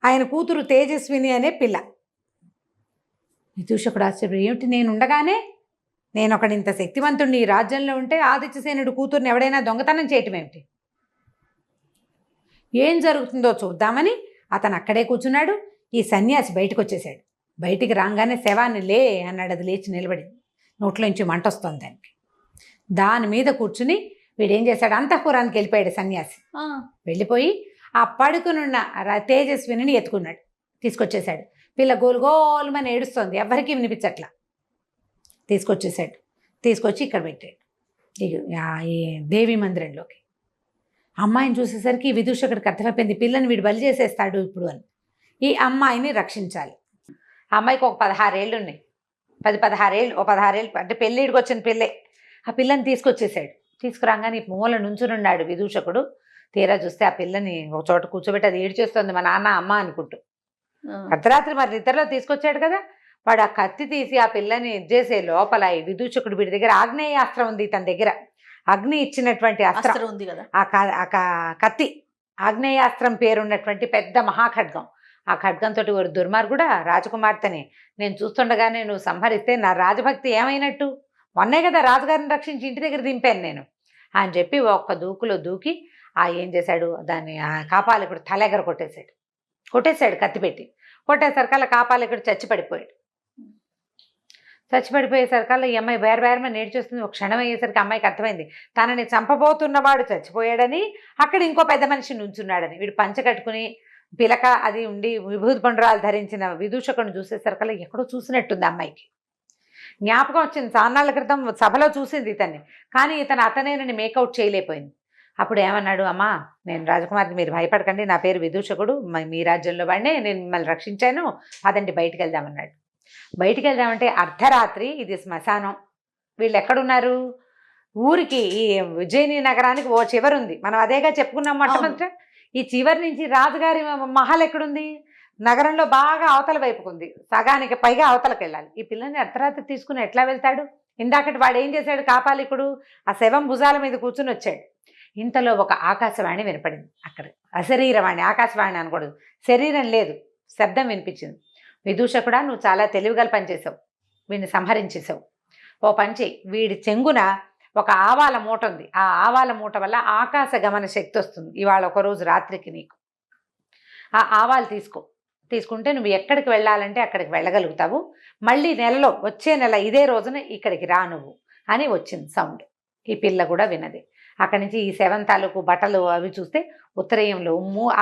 ఆయన కూతురు తేజస్విని అనే పిల్ల. విదూషకుడు ఆశ్చర్యం, ఏమిటి నేను ఉండగానే, నేను ఒకడింత శక్తివంతుడిని ఈ రాజ్యంలో ఉంటే ఆదిత్యసేనుడు కూతుర్ని ఎవడైనా దొంగతనం చేయటం ఏమిటి? ఏం జరుగుతుందో చూద్దామని అతను అక్కడే కూర్చున్నాడు. ఈ సన్యాసి బయటకు వచ్చేసాడు. బయటికి రాగానే శవాన్ని లే అన్నాడు. అది లేచి నిలబడింది. నోట్లోంచి మంట వస్తుంది దానికి. దాని మీద కూర్చుని వీడేం చేశాడు, అంతఃపురానికి వెళ్ళిపోయాడు సన్యాసి. వెళ్ళిపోయి ఆ పడుకునున్న తేజస్విని ఎత్తుకున్నాడు, తీసుకొచ్చేసాడు. పిల్ల గోలుగోలుమని ఏడుస్తోంది, ఎవరికి వినిపించట్లా. తీసుకొచ్చేసాడు, తీసుకొచ్చి ఇక్కడ పెట్టాడు ఈ దేవి మందిరంలోకి. అమ్మాయిని చూసేసరికి విదూషకుడికి అర్థమైపోయింది, పిల్లని వీడు బలి చేసేస్తాడు ఇప్పుడు అని. ఈ అమ్మాయిని రక్షించాలి. ఆ అమ్మాయికి ఒక 16 ఏళ్ళు ఉన్నాయి, 16 ఏళ్ళు, ఓ 16 ఏళ్ళు అంటే పెళ్ళిడికి వచ్చిన పిల్లే. ఆ పిల్లని తీసుకొచ్చేసాడు. తీసుకురాగానే మూల నుంచునున్నాడు విదూషకుడు. తీరా చూస్తే ఆ పిల్లని ఒక చోట కూర్చోబెట్టి అది ఏడ్చేస్తుంది, మా నాన్న అమ్మ అనుకుంటూ. అర్ధరాత్రి మరి నిద్రలో తీసుకొచ్చాడు కదా, వాడు ఆ కత్తి తీసి ఆ పిల్లని చేసే లోపల ఈ విదూషకుడు వీడి దగ్గర ఆగ్నేయాస్త్రం ఉంది, తన దగ్గర అగ్ని ఇచ్చినటువంటి అస్త్రం ఉంది కదా, ఆ కత్తి ఆగ్నేయాస్త్రం పేరున్నటువంటి పెద్ద మహాఖడ్గం. ఆ ఖడ్గంతో ఒక దుర్మార్గుడా రాజకుమార్తెని నేను చూస్తుండగానే నువ్వు సంహరిస్తే నా రాజభక్తి ఏమైనట్టు? మొన్నే కదా రాజుగారిని రక్షించి ఇంటి దగ్గర దింపాను నేను అని చెప్పి ఒక్క దూకులో దూకి ఏం చేశాడు, దాన్ని ఆ కాపాలికుడు తలెగర కొట్టేశాడు కత్తి పెట్టి. కొట్టేసరికల్లా కాపాలికుడు చచ్చిపడిపోయేసరికల్లా ఈ అమ్మాయి బేరమని నేర్చేస్తుంది. ఒక క్షణం అయ్యేసరికి అమ్మాయికి అర్థమైంది, తనని చంపబోతున్నవాడు చచ్చిపోయాడని, అక్కడ ఇంకో పెద్ద మనిషి నుంచున్నాడని. వీడు పంచ కట్టుకుని పిలక అది ఉండి విభూతి పండురాలు ధరించిన విదూషకుని చూసేసరికల్లా ఎక్కడో చూసినట్టుంది అమ్మాయికి. జ్ఞాపకం వచ్చింది, చాన్నాళ్ళ క్రితం సభలో చూసింది ఇతన్ని, కానీ అతనేనని మేకౌట్ చేయలేకపోయింది. అప్పుడు ఏమన్నాడు, అమ్మా నేను రాజకుమార్ని, మీరు భయపడకండి, నా పేరు విదూషకుడు, మీ రాజ్యంలో వాడినే, నేను మిమ్మల్ని రక్షించాను, అదండి బయటికి వెళ్దామన్నాడు. బయటికి వెళ్దామంటే అర్ధరాత్రి, ఇది శ్మశానం. వీళ్ళు ఎక్కడున్నారు, ఊరికి ఈ ఉజ్జయిని నగరానికి ఓ చివరుంది, మనం అదేగా చెప్పుకున్నాం మొట్టమొదట. ఈ చివరి నుంచి రాజుగారి మహల్ ఎక్కడుంది, నగరంలో బాగా అవతల వైపుకుంది, సగానికి పైగా అవతలకు వెళ్ళాలి. ఈ పిల్లని అర్ధరాత్రి తీసుకుని ఎట్లా వెళ్తాడు? ఇందాకటి వాడు ఏం చేశాడు, కాపాలికుడు ఆ శవం భుజాల మీద కూర్చుని వచ్చాడు. ఇంతలో ఒక ఆకాశవాణి వినపడింది. అక్కడ అశరీరవాణి, ఆకాశవాణి అనకూడదు, శరీరం లేదు, శబ్దం వినిపించింది. విదూషకుడా, నువ్వు చాలా తెలివిగల పనిచేసావు, వీడిని సంహరించేసావు. ఓ పంచి, వీడి చెంగున ఒక ఆవాల మూట ఉంది, ఆ ఆవాల మూట వల్ల ఆకాశ గమన శక్తి వస్తుంది. ఇవాళ ఒకరోజు రాత్రికి నీకు ఆ ఆవాలు తీసుకుంటే నువ్వు ఎక్కడికి వెళ్ళాలంటే అక్కడికి వెళ్ళగలుగుతావు. మళ్ళీ నెలలో, వచ్చే నెల ఇదే రోజున ఇక్కడికి రా నువ్వు అని వచ్చింది సౌండ్. ఈ పిల్ల కూడా విన్నది. అక్కడి నుంచి ఈ శవం తాలూకు బట్టలు అవి చూస్తే ఉత్తరయంలో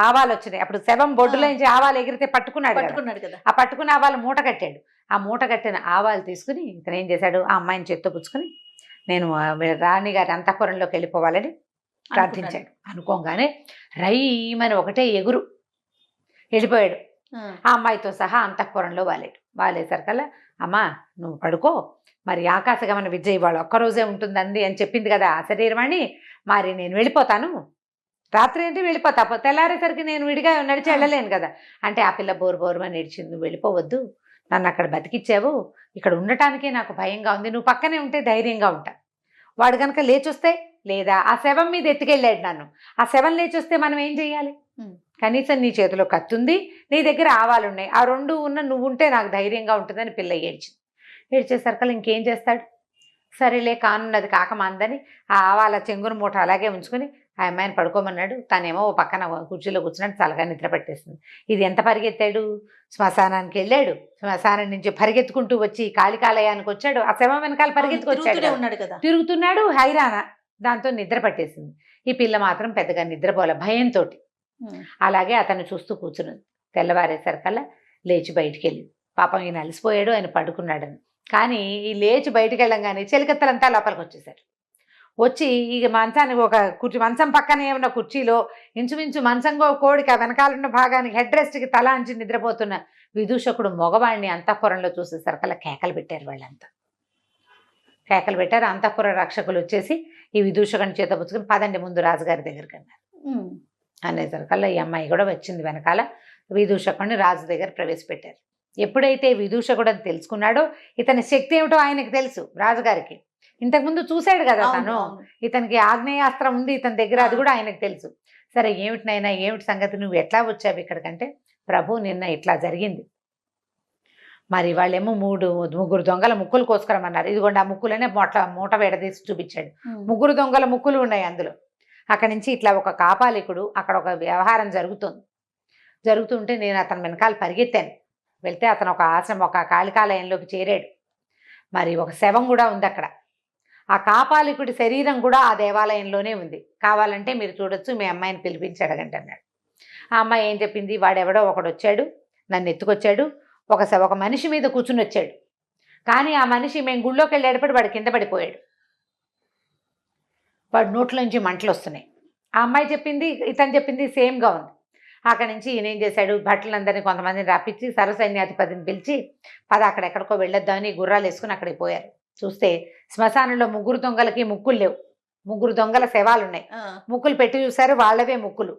ఆవాలు వచ్చినాయి. అప్పుడు శవం బొడ్డులో నుంచి ఆవాలు ఎగిరితే పట్టుకున్నాడు కదా, ఆ పట్టుకున్న ఆవాలు మూట కట్టాడు. ఆ మూట కట్టిన ఆవాలు తీసుకుని ఇతను ఏం చేశాడు, ఆ అమ్మాయిని చేత్తో పుచ్చుకొని నేను రాణిగారి అంతఃపురంలోకి వెళ్ళిపోవాలని ప్రార్థించాడు. అనుకోగానే రైమని ఒకటే ఎగురు వెళ్ళిపోయాడు. ఆ అమ్మాయితో సహా అంతఃపురంలో వాలేసరికల్లా, అమ్మా నువ్వు పడుకో, మరి ఆకాశగమన విద్య ఇవాళ ఒక్కరోజే ఉంటుందండి అని చెప్పింది కదా ఆ శరీరవాణి, మరి నేను వెళ్ళిపోతాను, రాత్రి అంటే వెళ్ళిపోతా, తెల్లారేసరికి నేను విడిగా నడిచి వెళ్ళలేను కదా అంటే, ఆ పిల్ల బోరుమని నడిచింది. నువ్వు వెళ్ళిపోవద్దు, నన్ను అక్కడ బతికిచ్చావు, ఇక్కడ ఉండటానికే నాకు భయంగా ఉంది, నువ్వు పక్కనే ఉంటే ధైర్యంగా ఉంటా. వాడు కనుక లేచొస్తే, లేదా ఆ శవం మీద ఎత్తుకెళ్ళాడు నన్ను, ఆ శవం లేచొస్తే మనం ఏం చెయ్యాలి? కనీసం నీ చేతిలో కత్తుంది, నీ దగ్గర ఆవాలున్నాయి, ఆ రెండు ఉన్న నువ్వు ఉంటే నాకు ధైర్యంగా ఉంటుందని పిల్ల ఏడ్చేసరికల్లా ఇంకేం చేస్తాడు? సరేలే కానున్నది కాకమాందని ఆ ఆవాల చెంగును మూట అలాగే ఉంచుకొని ఆ అమ్మాయిని పడుకోమన్నాడు. తనేమో ఓ పక్కన కుర్చీలో కూర్చున్నట్టు చల్లగా నిద్ర పట్టేస్తుంది. ఇది ఎంత పరిగెత్తాడు, శ్మశానానికి వెళ్ళాడు, శ్మశానం నుంచి పరిగెత్తుకుంటూ వచ్చి కాళికాలయానికి వచ్చాడు, ఆ శవం వెనకాల పరిగెత్తుకొచ్చాడు, తిరుగుతున్నాడు హైరాణ. దాంతో నిద్ర పట్టేసింది. ఈ పిల్ల మాత్రం పెద్దగా నిద్రపోలే, భయంతో అలాగే అతను చూస్తూ కూర్చున్నది. తెల్లవారేసరికల్లా లేచి బయటికి వెళ్ళింది. పాపం ఈయన అలసిపోయాడు, ఆయన పడుకున్నాడని. కానీ ఈ లేచి బయటికి వెళ్ళంగానే చెలికత్తలంతా లోపలికి వచ్చేసారు. వచ్చి ఇక మంచానికి ఒక మంచం పక్కనే ఉన్న కుర్చీలో ఇంచుమించు మంచంగో కోడికి ఆ వెనకాలన్న భాగానికి హెడ్ రెస్ట్కి తల అంచి నిద్రపోతున్న విదూషకుడు మగవాడిని అంతఃపురంలో చూసేసరికల్లా కేకలు పెట్టారు. వాళ్ళంతా కేకలు పెట్టారు. అంతఃపుర రక్షకులు వచ్చేసి ఈ విదూషకుని చేత పుచ్చుకొని పదండి ముందు రాజుగారి దగ్గరికి అన్నారు. అనేసరికల్లా ఈ అమ్మాయి కూడా వచ్చింది వెనకాల. విదూషకుడిని రాజు దగ్గర ప్రవేశపెట్టారు. ఎప్పుడైతే విదూషకుడు అని తెలుసుకున్నాడో ఇతని శక్తి ఏమిటో ఆయనకు తెలుసు. రాజుగారికి ఇంతకుముందు చూశాడు కదా తను, ఇతనికి ఆగ్నేయాస్త్రం ఉంది ఇతని దగ్గర, అది కూడా ఆయనకు తెలుసు. సరే ఏమిటినైనా ఏమిటి సంగతి, నువ్వు ఎట్లా వచ్చావు ఇక్కడికంటే, ప్రభు నిన్న ఇట్లా జరిగింది, మరి వాళ్ళేమో ముగ్గురు దొంగల ముక్కులు కోసుకురమన్నారు. ఇదిగోండి ఆ ముక్కులనే మూట వేడదీసి చూపించాడు. 3 దొంగల ముక్కులు ఉన్నాయి అందులో. అక్కడి నుంచి ఇట్లా ఒక కాపాలికుడు, అక్కడ ఒక వ్యవహారం జరుగుతుంటే నేను అతని వెనకాల పరిగెత్తాను. వెళ్తే అతను ఒక కాళికాలయంలోకి చేరాడు. మరి ఒక శవం కూడా ఉంది అక్కడ. ఆ కాపాలికుడి శరీరం కూడా ఆ దేవాలయంలోనే ఉంది. కావాలంటే మీరు చూడొచ్చు, మీ అమ్మాయిని పిలిపించి అడగండి అన్నాడు. ఆ అమ్మాయి ఏం చెప్పింది, వాడెవడో ఒకడు వచ్చాడు, నన్ను ఎత్తుకొచ్చాడు, ఒక మనిషి మీద కూర్చుని వచ్చాడు, కానీ ఆ మనిషి మేము గుళ్ళోకి వెళ్ళేటప్పుడు వాడు కింద పడిపోయాడు, వాడు నోట్లోంచి మంటలు వస్తున్నాయి. ఆ అమ్మాయి చెప్పింది ఇతను చెప్పింది సేమ్గా ఉంది. అక్కడి నుంచి ఈయన ఏం చేశాడు, భటులందరినీ కొంతమందిని రప్పించి సర్వసైన్యాధిపతిని పిలిచి అక్కడెక్కడికో వెళ్ళొద్దామని గుర్రాలు వేసుకుని అక్కడికి పోయారు. చూస్తే శ్మశానంలో 3 దొంగలకి ముక్కులు లేవు, 3 దొంగల శవాలు ఉన్నాయి. ముక్కులు పెట్టి చూశారు, వాళ్ళవే ముక్కులు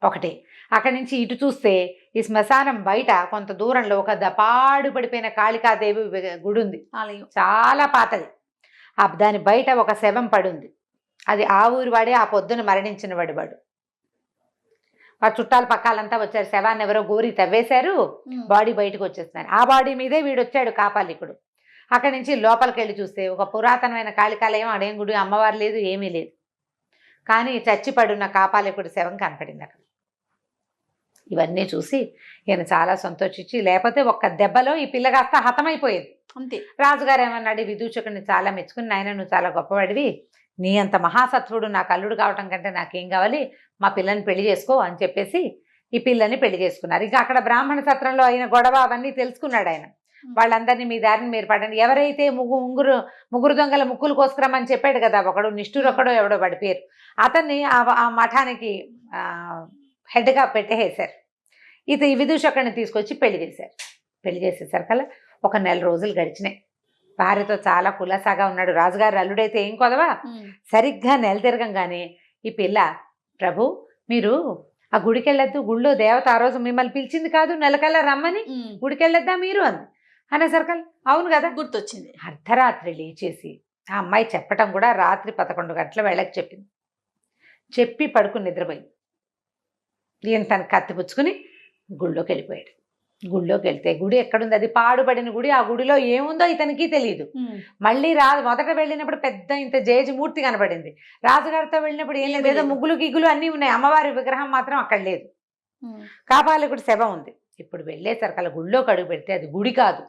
ఒకటి. అక్కడి నుంచి ఇటు చూస్తే ఈ శ్మశానం బయట కొంత దూరంలో ఒక పాడు పడిపోయిన కాళికాదేవి గుడి ఉంది, చాలా పాతది. దాని బయట ఒక శవం పడుంది. అది ఆ ఊరి వాడే, ఆ పొద్దున మరణించిన వాడు. వాడు చుట్టాల పక్కాలంతా వచ్చారు, శవాన్ని ఎవరో గోరి తవ్వేశారు, బాడీ బయటకు వచ్చేస్తున్నారు. ఆ బాడీ మీదే వీడు వచ్చాడు కాపాలికుడు. అక్కడి నుంచి లోపలికి వెళ్ళి చూస్తే ఒక పురాతనమైన కాళికాలయం, అడేం గుడి, అమ్మవారు లేదు, ఏమీ లేదు. కానీ చచ్చిపడున్న కాపాలికుడి శవం కనపడింది అక్కడ. ఇవన్నీ చూసి ఈయన చాలా సంతోషించి, లేకపోతే ఒక్క దెబ్బలో ఈ పిల్ల కాస్త హతమైపోయేది అంతే. రాజుగారు ఏమన్నాడు, విదూషకుడిని చాలా మెచ్చుకుని, నాయన నువ్వు చాలా గొప్పవాడివి, నీ అంత మహాసత్వుడు నాకు అల్లుడు కావటం కంటే నాకేం కావాలి, మా పిల్లని పెళ్లి చేసుకో అని చెప్పేసి ఈ పిల్లని పెళ్లి చేసుకున్నారు. ఇంకా అక్కడ బ్రాహ్మణ సత్రంలో అయిన గొడవ అవన్నీ తెలుసుకున్నాడు ఆయన. వాళ్ళందరినీ మీ దారిని మీరు పడండి, ఎవరైతే ముగ్గురు దొంగల ముక్కులు కోసుకురమ్మని చెప్పాడు కదా, ఒకడు నిష్ఠురొక్కడో ఎవడో వాడి పేరు, అతన్ని ఆ మఠానికి హెడ్గా పెట్టేసారు. ఈ విదూషకుడిని తీసుకొచ్చి పెళ్లి చేశారు. పెళ్లి చేసేసరికల్లా ఒక 1 నెల రోజులు గడిచినాయి. భార్యతో చాలా కులాసాగా ఉన్నాడు. రాజుగారు అల్లుడైతే ఏం కొదవా. సరిగ్గా నెల తిరగంగానే ఈ పిల్ల, ప్రభు మీరు ఆ గుడికి వెళ్ళొద్దు, గుళ్ళో దేవత ఆ రోజు మిమ్మల్ని పిలిచింది కాదు, నెలకల్లా రమ్మని, గుడికి వెళ్ళొద్దా మీరు అంది. అనేసరికల్ అవును కదా గుర్తొచ్చింది. అర్ధరాత్రి లేచేసి ఆ అమ్మాయి చెప్పటం కూడా రాత్రి 11 గంటల వేళకి చెప్పింది. చెప్పి పడుకుని నిద్రపోయింది. ఈయన తన కత్తి పుచ్చుకుని గుళ్ళోకి వెళ్ళిపోయాడు. గుళ్ళోకి వెళ్తే గుడి ఎక్కడుంది, అది పాడుపడిన గుడి. ఆ గుడిలో ఏముందో ఇతనికి తెలియదు. మళ్ళీ మొదట వెళ్ళినప్పుడు పెద్ద ఇంత జేజమూర్తి కనబడింది. రాజుగారితో వెళ్ళినప్పుడు ఏం లేదు, ఏదో ముగ్గులు గిగ్గులు అన్నీ ఉన్నాయి, అమ్మవారి విగ్రహం మాత్రం అక్కడ లేదు. కాపాలికుడి శవం ఉంది. ఇప్పుడు వెళ్ళేసరికి అలా గుళ్ళోకి అడుగు పెడితే అది గుడి కాదు,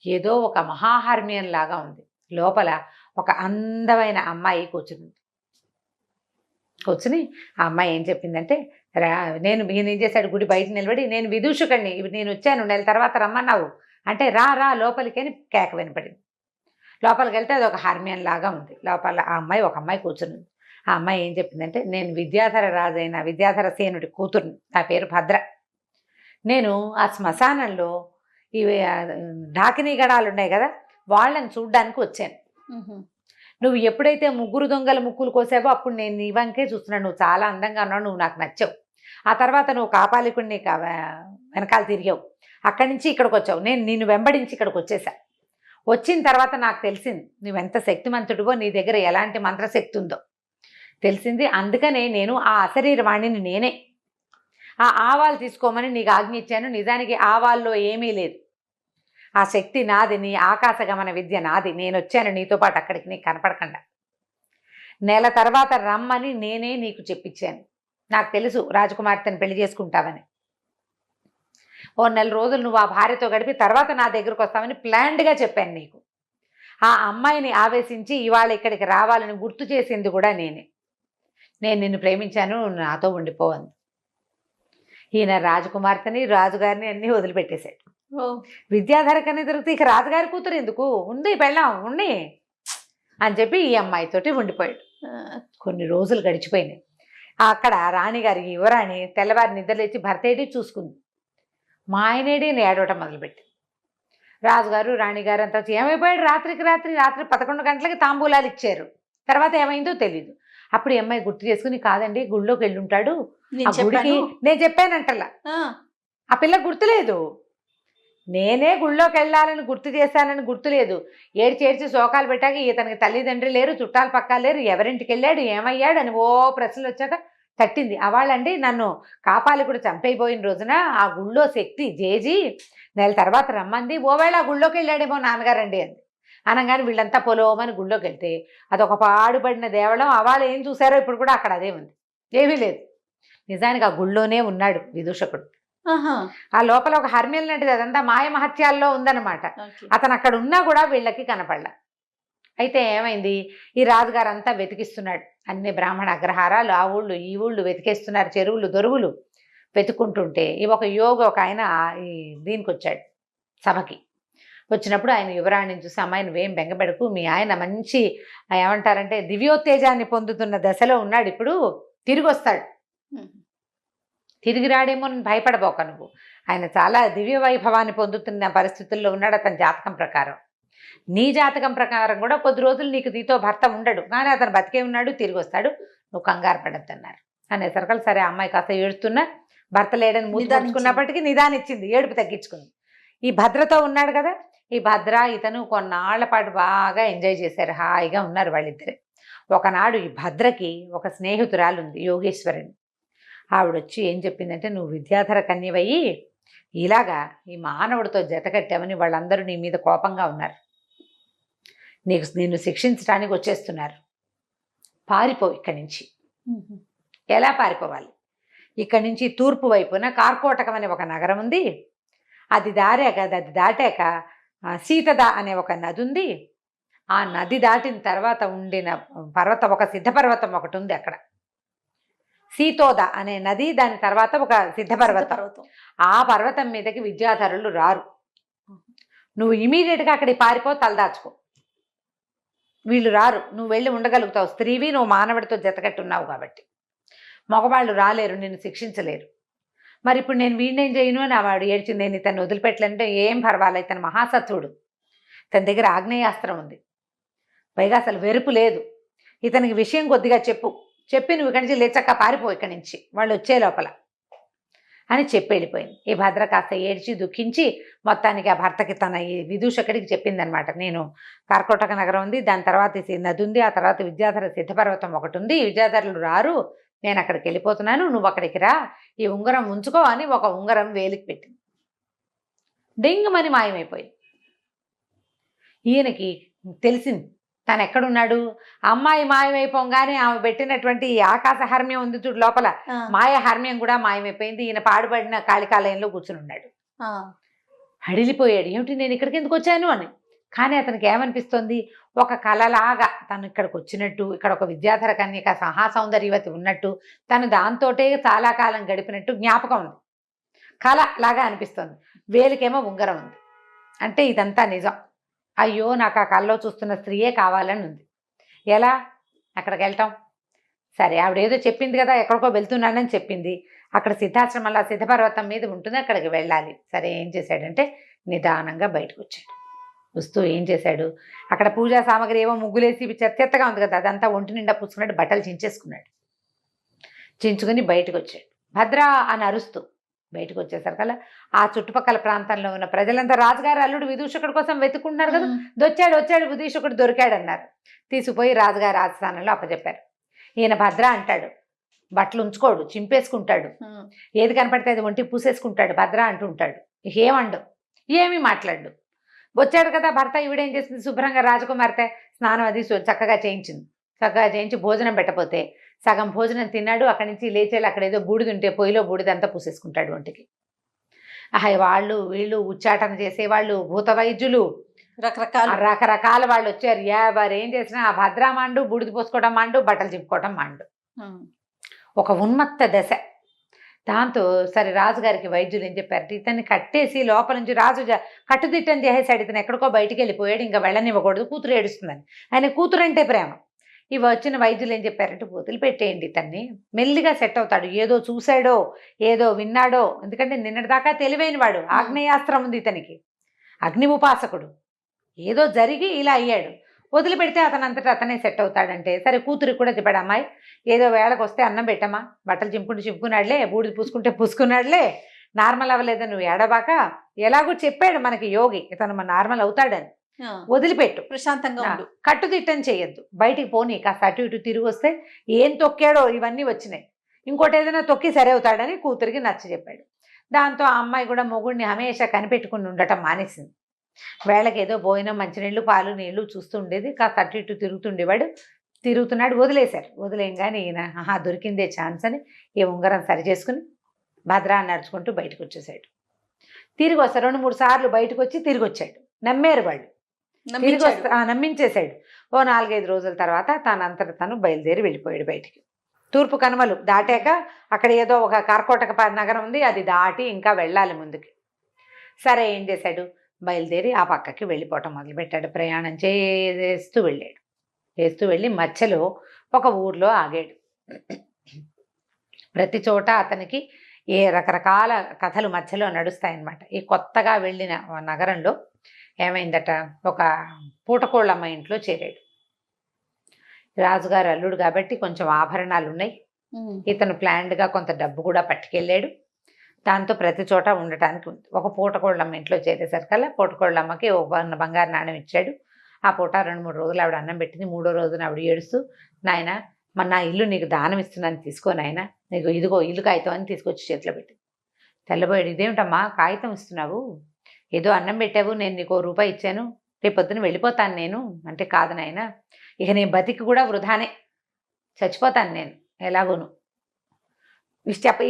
ఏదో ఒక మహాహర్మ్యం లాగా ఉంది. లోపల ఒక అందమైన అమ్మాయి కూర్చుని ఆ అమ్మాయి ఏం చెప్పిందంటే, ఈయన ఏం చేశాడు, గుడి బయట నిలబడి, నేను విదూషకుడిని, నేను వచ్చాను, నెల తర్వాత రమ్మన్నావు అంటే రా లోపలికి అని కేక వినపడింది. లోపలికి వెళ్తే అది ఒక హార్మ్యం లాగా ఉంది. లోపల ఒక అమ్మాయి కూర్చుని. ఆ అమ్మాయి ఏం చెప్పిందంటే, నేను విద్యాధర రాజైన విద్యాధర సేనుడి కూతురుని, నా పేరు భద్ర. నేను ఆ శ్మశానంలో ఇవి డాకినీ గడాలు ఉన్నాయి కదా, వాళ్ళని చూడ్డానికి వచ్చాను. నువ్వు ఎప్పుడైతే 3 దొంగల ముక్కులు కోసావో అప్పుడు నేను నీ వంకే చూస్తున్నాను, నువ్వు చాలా అందంగా ఉన్నావు, నువ్వు నాకు నచ్చావు. ఆ తర్వాత నువ్వు కాపాలికుడిని వెనకాల తిరిగావు, అక్కడి నుంచి ఇక్కడికి వచ్చావు, నేను నిన్ను వెంబడించి ఇక్కడికి వచ్చేసా. వచ్చిన తర్వాత నాకు తెలిసింది నువ్వెంత శక్తిమంతుడివో, నీ దగ్గర ఎలాంటి మంత్రశక్తి ఉందో తెలిసింది. అందుకనే నేను ఆ అశరీరవాణిని నేనే ఆ ఆవాలు తీసుకోమని నీకు ఆజ్ఞ ఇచ్చాను. నిజానికి ఆవాల్లో ఏమీ లేదు, ఆ శక్తి నాది, నీ ఆకాశగమన విద్య నాది. నేను వచ్చాను నీతో పాటు అక్కడికి, నీకు కనపడకుండా. నెల తర్వాత రమ్మని నేనే నీకు చెప్పించాను. నాకు తెలుసు రాజకుమార్తెను పెళ్లి చేసుకుంటావని. ఓ 1 నెల రోజులు నువ్వు ఆ భార్యతో గడిపి తర్వాత నా దగ్గరకు వస్తామని ప్లాన్డ్గా చెప్పాను నీకు. ఆ అమ్మాయిని ఆవేశించి ఇవాళ ఇక్కడికి రావాలని గుర్తు చేసింది కూడా నేనే. నేను నిన్ను ప్రేమించాను, నాతో ఉండిపోవాలి. ఈయన రాజకుమార్తెని రాజుగారిని అన్నీ వదిలిపెట్టేశాడు. విద్యాధర కన్నా తిరిగితే ఇక రాజుగారి కూతురు ఎందుకు ఉంది, పెళ్ళాం ఉండి అని చెప్పి ఈ అమ్మాయితోటి ఉండిపోయాడు. కొన్ని రోజులు గడిచిపోయినాయి. అక్కడ రాణిగారి యువరాణి తెల్లవారి నిద్రలేచి భర్తేడి చూసుకుంది. మా ఆయనేడి ఏడవటం మొదలుపెట్టి. రాజుగారు రాణిగారు అంతా ఏమైపోయాడు, రాత్రి 11 గంటలకి తాంబూలాలు ఇచ్చారు. తర్వాత ఏమైందో తెలీదు. అప్పుడు ఈ అమ్మాయి గుర్తు చేసుకుని, కాదండి గుళ్ళోకి వెళ్ళుంటాడు, ఆ గుడికి నేను చెప్పానంటలా. ఆ పిల్ల గుర్తులేదు, నేనే గుళ్ళోకి వెళ్ళాలని గుర్తు చేశానని గుర్తులేదు. ఏడ్చేడ్చి శోకాలు పెట్టాక ఇతనికి తల్లిదండ్రులు లేరు, చుట్టాలు పక్కాలు లేరు, ఎవరింటికి వెళ్ళాడు, ఏమయ్యాడు అని ఓ ప్రశ్నలు వచ్చాక తట్టింది. అవాళ్ళండి నన్ను కాపాలికుడు చంపైపోయిన రోజున ఆ గుళ్ళో శక్తి జేజీ నెల తర్వాత రమ్మంది, ఓవేళ ఆ గుళ్ళోకి వెళ్ళాడేమో నాన్నగారండి అంది. అనగానే వీళ్ళంతా పొలోమని గుళ్ళోకి వెళ్తే అదొక పాడుపడిన దేవళం. అవాళ్ళు ఏం చూసారో ఇప్పుడు కూడా అక్కడ అదే ఉంది, ఏమీ లేదు. నిజానికి ఆ గుళ్ళోనే ఉన్నాడు విదూషకుడు. ఆ లోపల ఒక హర్మ్యం లాంటిది, అదంతా మాయ మహత్యాల్లో ఉందన్నమాట. అతను అక్కడ ఉన్నా కూడా వీళ్ళకి కనపడలా. అయితే ఏమైంది, ఈ రాజుగారు అంతా వెతికిస్తున్నాడు, అన్ని బ్రాహ్మణ అగ్రహారాలు ఆ ఊళ్ళు ఈ ఊళ్ళు వెతికేస్తున్నారు, చెరువులు దొరువులు వెతుక్కుంటుంటే ఈ ఒక యోగి ఒక ఆయన ఈ దీనికి వచ్చాడు సభకి. వచ్చినప్పుడు ఆయన యువరాణిని చూసి, అమ్మాయి నువ్వేం బెంగపెడకు, మీ ఆయన మంచి ఏమంటారంటే దివ్యోత్తేజాన్ని పొందుతున్న దశలో ఉన్నాడు, ఇప్పుడు తిరిగి వస్తాడు, తిరిగి రాడేమో భయపడబోక నువ్వు, ఆయన చాలా దివ్య వైభవాన్ని పొందుతున్న పరిస్థితుల్లో ఉన్నాడు అతని జాతకం ప్రకారం. నీ జాతకం ప్రకారం కూడా కొద్ది రోజులు నీతో భర్త ఉండడు, కానీ అతను బతికే ఉన్నాడు, తిరిగి వస్తాడు, నువ్వు కంగారు పడద్దు అన్నారు. అనేసరికి సరే అమ్మాయి కాస్త ఏడుస్తున్నా, భర్త లేడని మూసుకున్నప్పటికీ నిదానిచ్చింది, ఏడుపు తగ్గించుకుంది. ఈ భద్రతో ఉన్నాడు కదా, ఈ భద్ర ఇతను కొన్నాళ్ల పాటు బాగా ఎంజాయ్ చేశారు, హాయిగా ఉన్నారు వాళ్ళిద్దరే. ఒకనాడు ఈ భద్రకి ఒక స్నేహితురాలు ఉంది, యోగేశ్వరిని. ఆవిడొచ్చి ఏం చెప్పిందంటే, నువ్వు విద్యాధర కన్యవయ్యి ఇలాగా ఈ మానవుడితో జతకట్టామని వాళ్ళందరూ నీ మీద కోపంగా ఉన్నారు, నిన్ను శిక్షించడానికి వచ్చేస్తున్నారు, పారిపో ఇక్కడి నుంచి. ఎలా పారిపోవాలి? ఇక్కడి నుంచి తూర్పు వైపున కార్కోటకం అనే ఒక నగరం ఉంది, అది దాటాక సీతద అనే ఒక నది ఉంది, ఆ నది దాటిన తర్వాత ఉండిన పర్వతం, ఒక సిద్ధపర్వతం ఒకటి ఉంది అక్కడ, సీతోద అనే నది, దాని తర్వాత ఒక సిద్ధపర్వతం. ఆ పర్వతం మీదకి విద్యాధరులు రారు, నువ్వు ఇమీడియట్గా అక్కడికి పారిపో, తలదాచుకో, వీళ్ళు రారు, నువ్వు వెళ్ళి ఉండగలుగుతావు, స్త్రీవి, నువ్వు మానవుడితో జతకట్టున్నావు కాబట్టి, మగవాళ్ళు రాలేరు, నిన్ను శిక్షించలేరు. మరి ఇప్పుడు నేను వీడినేం చేయను అని వాడు ఏడ్చింది. నేను ఇతను వదిలిపెట్టలేంటే ఏం పర్వాలేదు, ఇతను మహాసత్వుడు, తన దగ్గర ఆగ్నేయాస్త్రం ఉంది, పైగా అసలు వెరుపు లేదు, ఇతనికి విషయం కొద్దిగా చెప్పి నువ్వు ఇక్కడి నుంచి లేచక్క పారిపో ఇక్కడి నుంచి, వాళ్ళు వచ్చే లోపల అని చెప్పి వెళ్ళిపోయింది. ఈ భద్ర కాస్త ఏడ్చి దుఃఖించి మొత్తానికి ఆ భర్తకి తన ఈ విదూషకుడికి చెప్పిందనమాట, నేను కార్కోటక నగరం ఉంది, దాని తర్వాత నది ఉంది, ఆ తర్వాత విద్యాధర సిద్ధపర్వతం ఒకటి ఉంది, విద్యాధరులు రారు, నేను అక్కడికి వెళ్ళిపోతున్నాను, నువ్వు అక్కడికి రా, ఈ ఉంగరం ఉంచుకో అని ఒక ఉంగరం వేలికి పెట్టింది. డెంగుమని మాయమైపోయింది. ఈయనకి తెలిసింది తను ఎక్కడున్నాడు. అమ్మాయి మాయమైపోగానే ఆమె పెట్టినటువంటి ఆకాశ హర్మ్యం ఉంది చూడు లోపల, మాయ హర్మ్యం కూడా మాయమైపోయింది. ఈయన పాడుపడిన కాళికాలయంలో కూర్చుని ఉన్నాడు. హడిలిపోయాడు, ఏమిటి నేను ఇక్కడికి ఎందుకు వచ్చాను అని. కానీ అతనికి ఏమనిపిస్తుంది, ఒక కళలాగా తను ఇక్కడికి వచ్చినట్టు, ఇక్కడ ఒక విద్యాధర కన్యక మహాసౌందర్యవతి ఉన్నట్టు, తను దాంతోటే చాలా కాలం గడిపినట్టు జ్ఞాపకం ఉంది, కళ లాగా అనిపిస్తుంది. వేలికేమో ఉంగరం ఉంది, అంటే ఇదంతా నిజం. అయ్యో నాకు ఆ కళ్ళలో చూస్తున్న స్త్రీయే కావాలని ఉంది. ఎలా అక్కడికి వెళ్తాం? సరే ఆవిడ ఏదో చెప్పింది కదా, ఎక్కడికో వెళ్తున్నానని చెప్పింది, అక్కడ సిద్ధాశ్రమంలో సిద్ధపర్వతం మీద ఉంటుంది, అక్కడికి వెళ్ళాలి. సరే ఏం చేశాడంటే నిదానంగా బయటకు వచ్చాడు. వస్తూ ఏం చేశాడు, అక్కడ పూజా సామాగ్రి ఏవో ముగ్గులేసి చెత్తగా ఉంది కదా, అదంతా ఒంటి నిండా పూసుకున్నాడు, బట్టలు చించేసుకున్నాడు. చించుకుని బయటకు వచ్చాడు. భద్ర అని అరుస్తూ బయటకు వచ్చేసరికల్లా ఆ చుట్టుపక్కల ప్రాంతంలో ఉన్న ప్రజలంతా రాజుగారు అల్లుడు విదూషకుడి కోసం వెతుకుంటున్నారు కదా, వచ్చాడు విదూషకుడు దొరికాడు అన్నారు. తీసుకుపోయి రాజుగారి ఆస్థానంలో అప్పచెప్పారు. ఈయన భద్ర అంటాడు, బట్టలు ఉంచుకోడు, చింపేసుకుంటాడు, ఏది కనపడితే అది ఒంటికి పూసేసుకుంటాడు, భద్ర అంటుంటాడు. ఏమండు, ఏమీ మాట్లాడు. వచ్చాడు కదా భర్త, ఈవిడేం చేసింది, శుభ్రంగా రాజకుమార్తె స్నానం అది చక్కగా చేయించి భోజనం పెట్టపోతే సగం భోజనం తిన్నాడు. అక్కడి నుంచి లేచేళ్ళు అక్కడ ఏదో బూడిదుంటే పొయ్యిలో బూడిదంతా పూసేసుకుంటాడు ఒంటికి. వాళ్ళు వీళ్ళు ఉచ్చాటన చేసేవాళ్ళు, భూత వైద్యులు, రకరకాల వాళ్ళు వచ్చారు. ఎవరు ఏం చేసినా ఆ భద్ర మాండు, బూడిది పోసుకోవడం మాండు, బట్టలు చింపుకోవడం మాండు. ఒక ఉన్మత్త దశ. దాంతో సరే రాజుగారికి వైద్యులు ఏం చెప్పారు, ఇతన్ని కట్టేసి లోపల నుంచి రాజు కట్టుదిట్టం చేసేసాడు, ఇతను ఎక్కడికో బయటికి వెళ్ళిపోయాడు, ఇంకా వెళ్ళనివ్వకూడదు, కూతురు ఏడుస్తుందని. ఆయన కూతురు అంటే ప్రేమ. ఇవి వచ్చిన వైద్యులు ఏం చెప్పారంటే, వదిలిపెట్టేయండి ఇతన్ని, మెల్లిగా సెట్ అవుతాడు, ఏదో చూశాడో ఏదో విన్నాడో, ఎందుకంటే నిన్నటిదాకా తెలివైన వాడు, ఆగ్నేయాస్త్రం ఉంది ఇతనికి, అగ్ని ఉపాసకుడు, ఏదో జరిగి ఇలా అయ్యాడు, వదిలిపెడితే అతనంతటా అతనే సెట్ అవుతాడంటే. సరే కూతురికి కూడా చెప్పాడు, అమ్మాయి ఏదో వేళకు వస్తే అన్నం పెట్టమ్మా, బట్టలు చింపుకున్నాడులే, బూడిది పూసుకున్నాడులే, నార్మల్ అవ్వలేదని నువ్వు ఏడబాక, ఎలాగో చెప్పాడు మనకి యోగి, ఇతను నార్మల్ అవుతాడని, వదిలిపెట్టు, ప్రశాంతంగా ఉండు, కట్టుదిట్టం చేయొద్దు, బయటికి పోనీ, కాస్త అటు ఇటు తిరిగి వస్తే ఏం తొక్కాడో ఇవన్నీ వచ్చినాయి, ఇంకోటి ఏదైనా తొక్కి సరే అవుతాడని కూతురికి నచ్చ చెప్పాడు. దాంతో ఆ అమ్మాయి కూడా మొగుడిని హమేషా కనిపెట్టుకుని ఉండటం మానేసింది. వేళకి ఏదో భోజనం, మంచినీళ్ళు, పాలు, నీళ్లు చూస్తూ ఉండేది, కాస్త అటు ఇటు తిరుగుతున్నాడు. వదిలేశారు. వదిలేయంగానే ఈయన దొరికిందే ఛాన్స్ అని ఈ ఉంగరం సరి చేసుకుని భద్రా నడుచుకుంటూ బయటకు వచ్చేసాడు. తిరిగి వస్తారు, 2-3 సార్లు బయటకు వచ్చి తిరిగి వచ్చాడు. నమ్మారు వాళ్ళు. తిరిగి నమ్మించేశాడు. ఓ 4-5 రోజుల తర్వాత తనంతట తను బయలుదేరి వెళ్ళిపోయాడు బయటికి. తూర్పు కనుమలు దాటాక అక్కడ ఏదో ఒక కర్కోటక నగరం ఉంది, అది దాటి ఇంకా వెళ్ళాలి ముందుకి. సరే ఏం చేశాడు, బయలుదేరి ఆ పక్కకి వెళ్ళిపోవటం మొదలుపెట్టాడు. ప్రయాణం చేస్తూ వెళ్ళి మధ్యలో ఒక ఊర్లో ఆగాడు. ప్రతి చోట అతనికి రకరకాల కథలు మధ్యలో నడుస్తాయన్నమాట. ఈ కొత్తగా వెళ్ళిన నగరంలో ఏమైందట, ఒక పూటకోళ్ళమ్మ ఇంట్లో చేరాడు. రాజుగారు అల్లుడు కాబట్టి కొంచెం ఆభరణాలు ఉన్నాయి. ఇతను ప్లాన్డ్గా కొంత డబ్బు కూడా పట్టుకెళ్ళాడు. దాంతో ప్రతి చోట ఉండటానికి ఉంది. ఒక పూటకోళ్ళమ్మ ఇంట్లో చేరేసరికల్లా పూటకోళ్ళమ్మకి ఒక బంగారు నాణ్యం ఇచ్చాడు. ఆ పూట 2-3 రోజులు ఆవిడ అన్నం పెట్టింది. 3వ రోజున ఆవిడ ఏడుస్తూ, నాయన మరి నా ఇల్లు నీకు దానం ఇస్తున్నాను, తీసుకో నాయన, నీకు ఇదిగో ఇల్లు కాగితం అని తీసుకొచ్చి చేతిలో పెట్టి. తెల్లబోయాడు, ఇదేమిటమ్మా కాగితం ఇస్తున్నావు, ఏదో అన్నం పెట్టావు, నేను నీకు ₹1 ఇచ్చాను, రేపొద్దున వెళ్ళిపోతాను నేను అంటే. కాదు నాయన, ఇక నేను బతికి కూడా వృధానే, చచ్చిపోతాను నేను ఎలాగోను,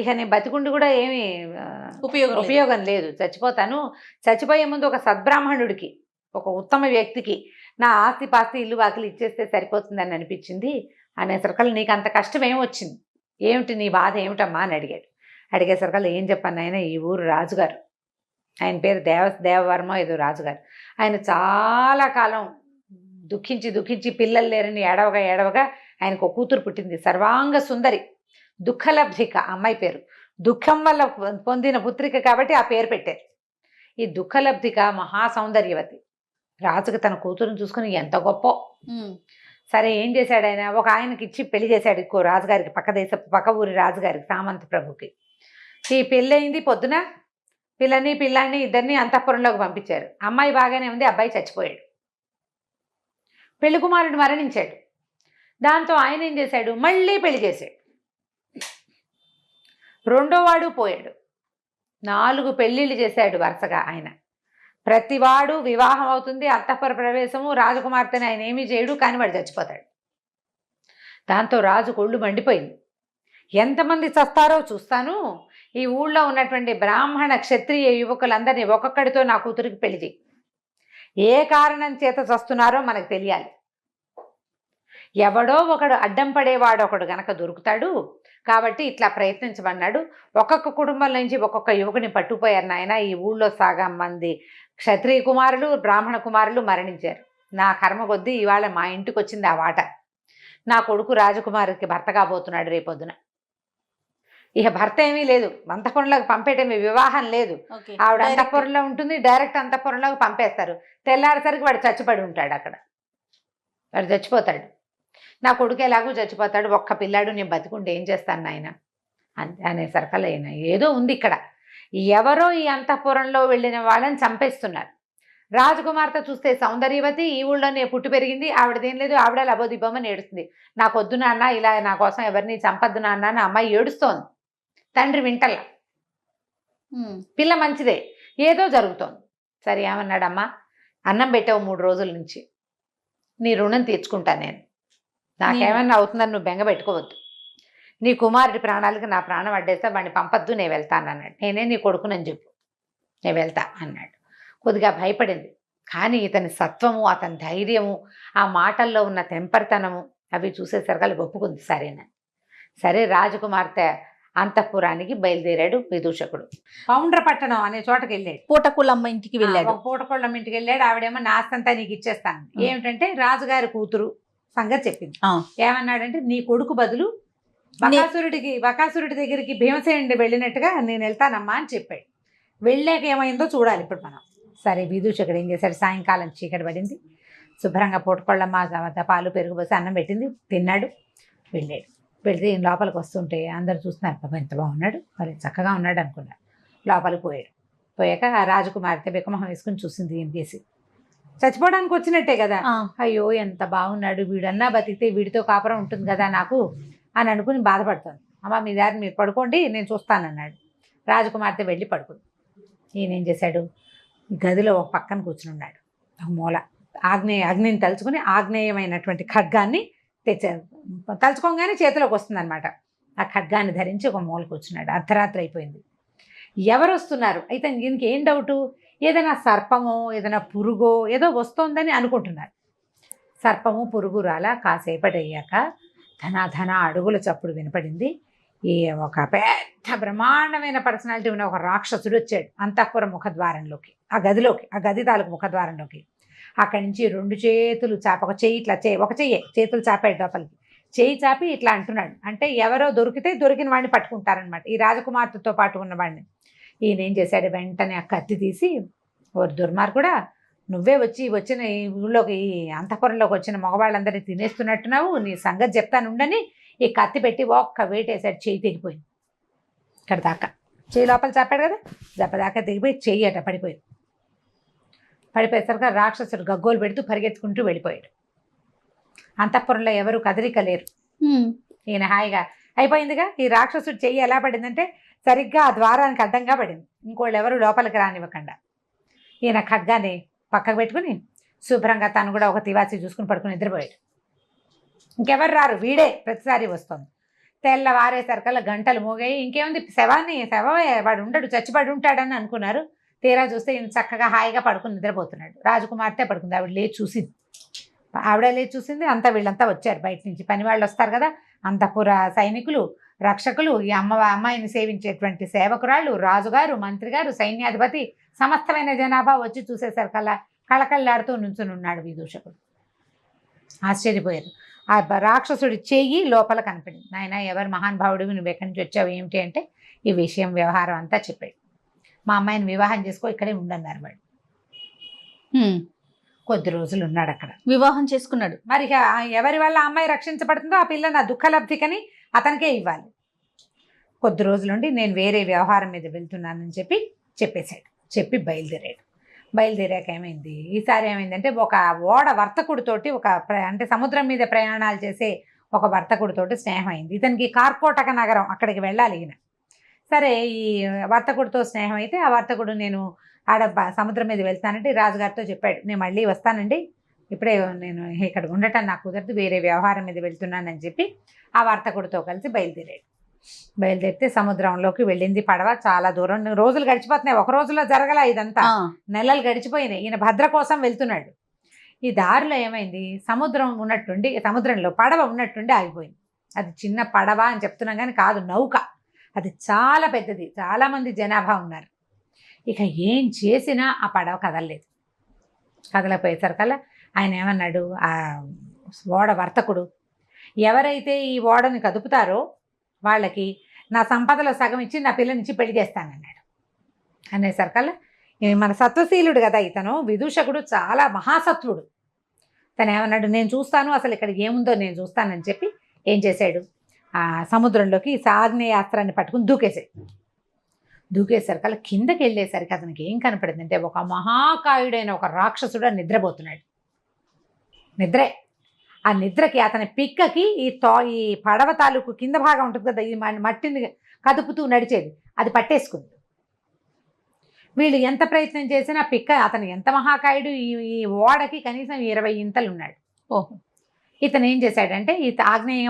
ఇక నేను బతికుండి కూడా ఏమీ ఉపయోగం లేదు, చచ్చిపోతాను. చచ్చిపోయే ముందు ఒక సద్బ్రాహ్మణుడికి, ఒక ఉత్తమ వ్యక్తికి నా ఆస్తి పాస్తి ఇల్లు వాకిలు ఇచ్చేస్తే సరిపోతుందని అనిపించింది అనేసరికల్లా నీకు అంత కష్టం ఏమొచ్చింది, ఏమిటి నీ బాధ ఏమిటమ్మా అని అడిగాడు. అడిగేసరికల్లా ఏం చెప్పాను ఆయన, ఈ ఊరు రాజుగారు, ఆయన పేరు దేవవర్మ ఏదో రాజుగారు, ఆయన చాలా కాలం దుఃఖించి పిల్లలు లేరని ఏడవగా ఆయనకు ఒక కూతురు పుట్టింది, సర్వాంగ సుందరి, దుఃఖలబ్ధిక అమ్మాయి పేరు. దుఃఖం వల్ల పొందిన పుత్రిక కాబట్టి ఆ పేరు పెట్టారు. ఈ దుఃఖలబ్ధిక మహాసౌందర్యవతి. రాజుకి తన కూతురుని చూసుకుని ఎంత గొప్ప. సరే ఏం చేశాడు ఆయన, ఒక ఆయనకి ఇచ్చి పెళ్లి చేశాడు ఇంకో రాజుగారికి, పక్క ఊరి రాజుగారికి, సామంత ప్రభుకి. ఈ పెళ్ళయింది. పొద్దున పిల్లాన్ని ఇద్దరిని అంతఃపురంలోకి పంపించారు. అమ్మాయి బాగానే ఉంది, అబ్బాయి చచ్చిపోయాడు. పెళ్లి కుమారుడు మరణించాడు. దాంతో ఆయన ఏం చేశాడు, మళ్ళీ పెళ్లి చేశాడు. 2వ వాడు పోయాడు. 4 పెళ్ళిళ్ళు చేశాడు వరుసగా ఆయన. ప్రతివాడు వివాహం అవుతుంది, అంతఃపుర ప్రవేశము, రాజకుమార్తెని ఆయన ఏమీ చేయడు, కానీ వాడు చచ్చిపోతాడు. దాంతో రాజు కొళ్ళు మండిపోయింది. ఎంతమంది చస్తారో చూస్తాను, ఈ ఊళ్ళో ఉన్నటువంటి బ్రాహ్మణ క్షత్రియ యువకులందరినీ ఒక్కొక్కడితో నా కూతురికి పెళ్లి చేయి, ఏ కారణం చేత చస్తున్నారో మనకు తెలియాలి. ఎవడో ఒకడు అడ్డం పడేవాడు ఒకడు గనక దొరుకుతాడు, కాబట్టి ఇట్లా ప్రయత్నించమన్నాడు. ఒక్కొక్క కుటుంబం నుంచి ఒక్కొక్క యువకుని పట్టుకుపోయారు నాయన. ఈ ఊళ్ళో సగం మంది క్షత్రియ కుమారులు, బ్రాహ్మణ కుమారులు మరణించారు. నా కర్మ కొద్దీ ఇవాళ మా ఇంటికి వచ్చింది ఆ వాట. నా కొడుకు రాజకుమారికి భర్త కాబోతున్నాడు రేపొద్దున. ఇక భర్త ఏమీ లేదు, అంతఃపురంలోకి పంపేటేమీ, వివాహం లేదు. ఆవిడ అంతఃపురంలో ఉంటుంది, డైరెక్ట్ అంతఃపురంలోకి పంపేస్తారు. తెల్లారేసరికి వాడు చచ్చిపడి ఉంటాడు అక్కడ, వాడు చచ్చిపోతాడు. నా కొడుకు ఎలాగూ చచ్చిపోతాడు, ఒక్క పిల్లాడు, నేను బతికుంటే ఏం చేస్తాను నాయన అనేసరికల్లా అయినా ఏదో ఉంది ఇక్కడ. ఎవరో ఈ అంతఃపురంలో వెళ్ళిన వాళ్ళని చంపేస్తున్నారు. రాజకుమార్తె చూస్తే సౌందర్యవతి, ఈ ఊళ్ళోనే పుట్టి పెరిగింది, ఆవిడదేం లేదు, ఆవిడ లబోదిబ్బమని ఏడుస్తుంది. నాకు వద్దు నాన్న, ఇలా నా కోసం ఎవరిని చంపద్దు నాన్న అని అమ్మాయి ఏడుస్తోంది. తండ్రి వింటల్లా. పిల్ల మంచిదే, ఏదో జరుగుతోంది. సరే ఏమన్నాడమ్మా, అన్నం పెట్టావు 3 రోజుల నుంచి, నీ రుణం తీర్చుకుంటా నేను, నాకేమన్నా అవుతుందని నువ్వు బెంగ పెట్టుకోవద్దు, నీ కుమారుడి ప్రాణాలకి నా ప్రాణం అడ్డేస్తా, వాడిని పంపద్దు, నేను వెళ్తాను అన్నాడు. నేనే నీ కొడుకునని చెప్పు, నేను వెళ్తా అన్నాడు. కొద్దిగా భయపడింది, కానీ ఇతని సత్వము, అతని ధైర్యము, ఆ మాటల్లో ఉన్న తెంపరితనము అవి చూసేసరికల్లా ఒప్పుకుంది. సరేనా. సరే రాజకుమార్తె అంతఃపురానికి బయలుదేరాడు విదూషకుడు. పౌండ్రపట్టణం అనే చోటకి వెళ్ళాడు. పూటకుళ్ళమ్మ ఇంటికి వెళ్ళాడు. పూటకోళ్ళమ్మ ఇంటికి వెళ్ళాడు. ఆవిడేమో నాస్తంతా నీకు ఇచ్చేస్తాను, ఏమిటంటే రాజుగారి కూతురు సంగతి చెప్పింది. ఏమన్నాడంటే, నీ కొడుకు బదులు బకాసురుడి దగ్గరికి భీమసేనుడి వెళ్ళినట్టుగా నేను వెళ్తానమ్మా అని చెప్పాడు. వెళ్ళాక ఏమైందో చూడాలి ఇప్పుడు మనం. సరే విదూషకుడు ఏం చేశాడు, సాయంకాలం చీకటి పడింది, శుభ్రంగా పూటకోళ్ళమ్మ పాలు పెరుగు పోసి అన్నం పెట్టింది, తిన్నాడు, వెళ్ళాడు. వెళ్తే లోపలికి వస్తుంటే అందరు చూస్తున్నారు, పాపం ఎంత బాగున్నాడు, మరి చక్కగా ఉన్నాడు అనుకున్నాడు. లోపలికి పోయాక ఆ రాజకుమార్తె బిక్కమొహం వేసుకుని చూసింది, ఏం చేసి చచ్చిపోవడానికి వచ్చినట్టే కదా, అయ్యో ఎంత బాగున్నాడు, వీడన్నా బతికితే వీడితో కాపురం ఉంటుంది కదా నాకు అని అనుకుని బాధపడుతుంది. అమ్మ మీ దారి మీరు పడుకోండి, నేను చూస్తానన్నాడు. రాజకుమార్తె వెళ్ళి పడుకుంది. ఈయన ఏం చేశాడు, గదిలో ఒక పక్కన కూర్చుని ఉన్నాడు. ఒక మూల అగ్నిని తలుచుకుని ఆగ్నేయమైనటువంటి ఖడ్గాన్ని తెచ్చారు. తలుచుకోగానే చేతిలోకి వస్తుందన్నమాట. ఆ ఖడ్గాన్ని ధరించి ఒక మూల కూర్చున్నాడు. అర్ధరాత్రి అయిపోయింది. ఎవరు వస్తున్నారు అయితే, ఈయనకి ఏం డౌటు, ఏదైనా సర్పమో ఏదైనా పురుగో ఏదో వస్తోందని అనుకుంటున్నారు. సర్పము పురుగు రాలా. కాసేపటి అయ్యాక ధన అడుగుల చప్పుడు వినపడింది. ఈ ఒక పెద్ద బ్రహ్మాండమైన పర్సనాలిటీ ఉన్న ఒక రాక్షసుడు వచ్చాడు అంతఃపుర ముఖద్వారంలోకి, ఆ గది తాలూకు ముఖద్వారంలోకి. అక్కడి నుంచి 2 చేతులు చాప, ఒక చెయ్యి ఇట్లా ఒక చేతులు చాపాడు లోపలికి. చెయ్యి చాపి ఇట్లా అంటున్నాడు. అంటే ఎవరో దొరికితే దొరికిన వాడిని పట్టుకుంటారనమాట, ఈ రాజకుమార్తెతో పాటు ఉన్నవాడిని. ఈయన ఏం చేశాడు, వెంటనే ఆ కత్తి తీసి, ఓ దుర్మార్గుడా, నువ్వే వచ్చిన ఈ ఊళ్ళోకి, ఈ అంతఃపురంలోకి వచ్చిన మగవాళ్ళందరినీ తినేస్తున్నట్టున్నావు, నీ సంగతి చెప్తానుండని ఈ కత్తి పెట్టి ఒక్క వేటేశాడు. చెయ్యి తెగిపోయింది. ఇక్కడ దాకా చెయ్యి లోపల చాపాడు కదా, దెబ్బదాకా తెగిపోయి చెయ్యి అట పడిపోయింది. పడిపోయేసరికి రాక్షసుడు గగ్గోలు పెడుతూ పరిగెత్తుకుంటూ వెళ్ళిపోయాడు. అంతఃపురంలో ఎవరు కదలిక లేరు. ఈయన హాయిగా అయిపోయిందిగా. ఈ రాక్షసుడు చెయ్యి ఎలా పడిందంటే సరిగ్గా ఆ ద్వారానికి అడ్డంగా పడింది, ఇంకోళ్ళు ఎవరు లోపలికి రానివ్వకుండా. ఈయన ఖడ్గాని పక్కకు పెట్టుకుని శుభ్రంగా తను కూడా ఒక తివాచి చూసుకుని పడుకుని నిద్రపోయాడు. ఇంకెవరు రారు, వీడే ప్రతిసారి వస్తుంది. తెల్లవారేసరికల్లా గంటలు మోగాయి. ఇంకేముంది, శవమే, వాడు ఉండడు, చచ్చిపడి ఉంటాడని అనుకున్నారు. తీరా చూస్తే ఈయన చక్కగా హాయిగా పడుకుని నిద్రపోతున్నాడు. రాజకుమార్తె పడుకుంది. ఆవిడ లేచి చూసింది. అంతా వీళ్ళంతా వచ్చారు బయట నుంచి, పని వాళ్ళు వస్తారు కదా, అంతఃపుర సైనికులు, రక్షకులు, ఈ అమ్మాయిని సేవించేటువంటి సేవకురాళ్ళు, రాజుగారు, మంత్రి గారు, సైన్యాధిపతి, సమస్తమైన జనాభా వచ్చి చూసేసరికల్లా కళకళ్ళాడుతూ నుంచుని ఉన్నాడు విదూషకుడు. ఆశ్చర్యపోయారు. ఆ రాక్షసుడి చెయ్యి లోపల కనపడింది. నాయన, ఎవరు మహానుభావుడివి, నువ్వు ఎక్కడి నుంచి వచ్చావు ఏమిటి అంటే ఈ విషయం వ్యవహారం అంతా చెప్పాడు. మా అమ్మాయిని వివాహం చేసుకో, ఇక్కడే ఉండన్నారు. వాడు కొద్ది రోజులు ఉన్నాడు అక్కడ, వివాహం చేసుకున్నాడు. మరి ఎవరి వల్ల ఆ అమ్మాయి రక్షించబడుతుందో ఆ పిల్ల నా దుఃఖలబ్ధికని అతనికే ఇవ్వాలి. కొద్ది రోజులుండి నేను వేరే వ్యవహారం మీద వెళ్తున్నానని చెప్పేశాడు. చెప్పి బయలుదేరాక ఏమైంది, ఈసారి ఏమైందంటే ఒక ఓడ వర్తకుడితోటి అంటే సముద్రం మీద ప్రయాణాలు చేసే ఒక వర్తకుడితోటి స్నేహం అయింది. ఇతనికి కార్కోటక నగరం, అక్కడికి వెళ్ళాలి ఈయన. సరే, ఈ వర్తకుడితో స్నేహం అయితే ఆ వర్తకుడు నేను ఆడ సముద్రం మీద వెళ్తానంటే రాజుగారితో చెప్పాడు, నేను మళ్ళీ వస్తానండి, ఇప్పుడే నేను ఇక్కడ ఉండటం నాకు కుదరదు, వేరే వ్యవహారం మీద వెళ్తున్నానని చెప్పి ఆ వర్తకుడితో కలిసి బయలుదేరితే సముద్రంలోకి వెళ్ళింది పడవ. చాలా దూరం, రోజులు గడిచిపోతున్నాయి. ఒక రోజులో జరగల ఇదంతా, నెలలు గడిచిపోయినాయి. ఈయన భద్ర కోసం వెళ్తున్నాడు. ఈ దారిలో ఏమైంది, సముద్రంలో పడవ ఉన్నట్టుండి ఆగిపోయింది. అది చిన్న పడవ అని చెప్తున్నాం కానీ కాదు, నౌక. అది చాలా పెద్దది, చాలామంది జనాభా ఉన్నారు. ఇక ఏం చేసినా ఆ పడవ కదలపోయేసరికల్లా ఆయన ఏమన్నాడు, ఆ ఓడ వర్తకుడు, ఎవరైతే ఈ ఓడని కదుపుతారో వాళ్ళకి నా సంపదలో సగం ఇచ్చి నా పిల్లనిచ్చి పెళ్లి చేస్తానన్నాడు. అనేసరికల్లా మన సత్వశీలుడు కదా ఇతను, విదూషకుడు చాలా మహాసత్వుడు. తను ఏమన్నాడు, నేను చూస్తాను, అసలు ఇక్కడ ఏముందో నేను చూస్తానని చెప్పి ఏం చేశాడు, ఆ సముద్రంలోకి ఆగ్నేయాస్త్రాన్ని పట్టుకుని దూకేసరికల్లా కిందకి వెళ్ళేసరికి అతనికి ఏం కనపడిందంటే ఒక మహాకాయుడైన ఒక రాక్షసుడు నిద్రపోతున్నాడు. ఆ నిద్రకి అతని పిక్కకి ఈ పడవ తాలూకు కింద భాగం ఉంటుంది కదా, ఈ మట్టిని కదుపుతూ నడిచేది, అది పట్టేసుకుంది. వీళ్ళు ఎంత ప్రయత్నం చేసినా పిక్క, అతను ఎంత మహాకాయుడు, ఈ ఓడకి కనీసం 20 ఇంతలు ఉన్నాడు. ఇతను ఏం చేశాడంటే ఈ ఆగ్నేయ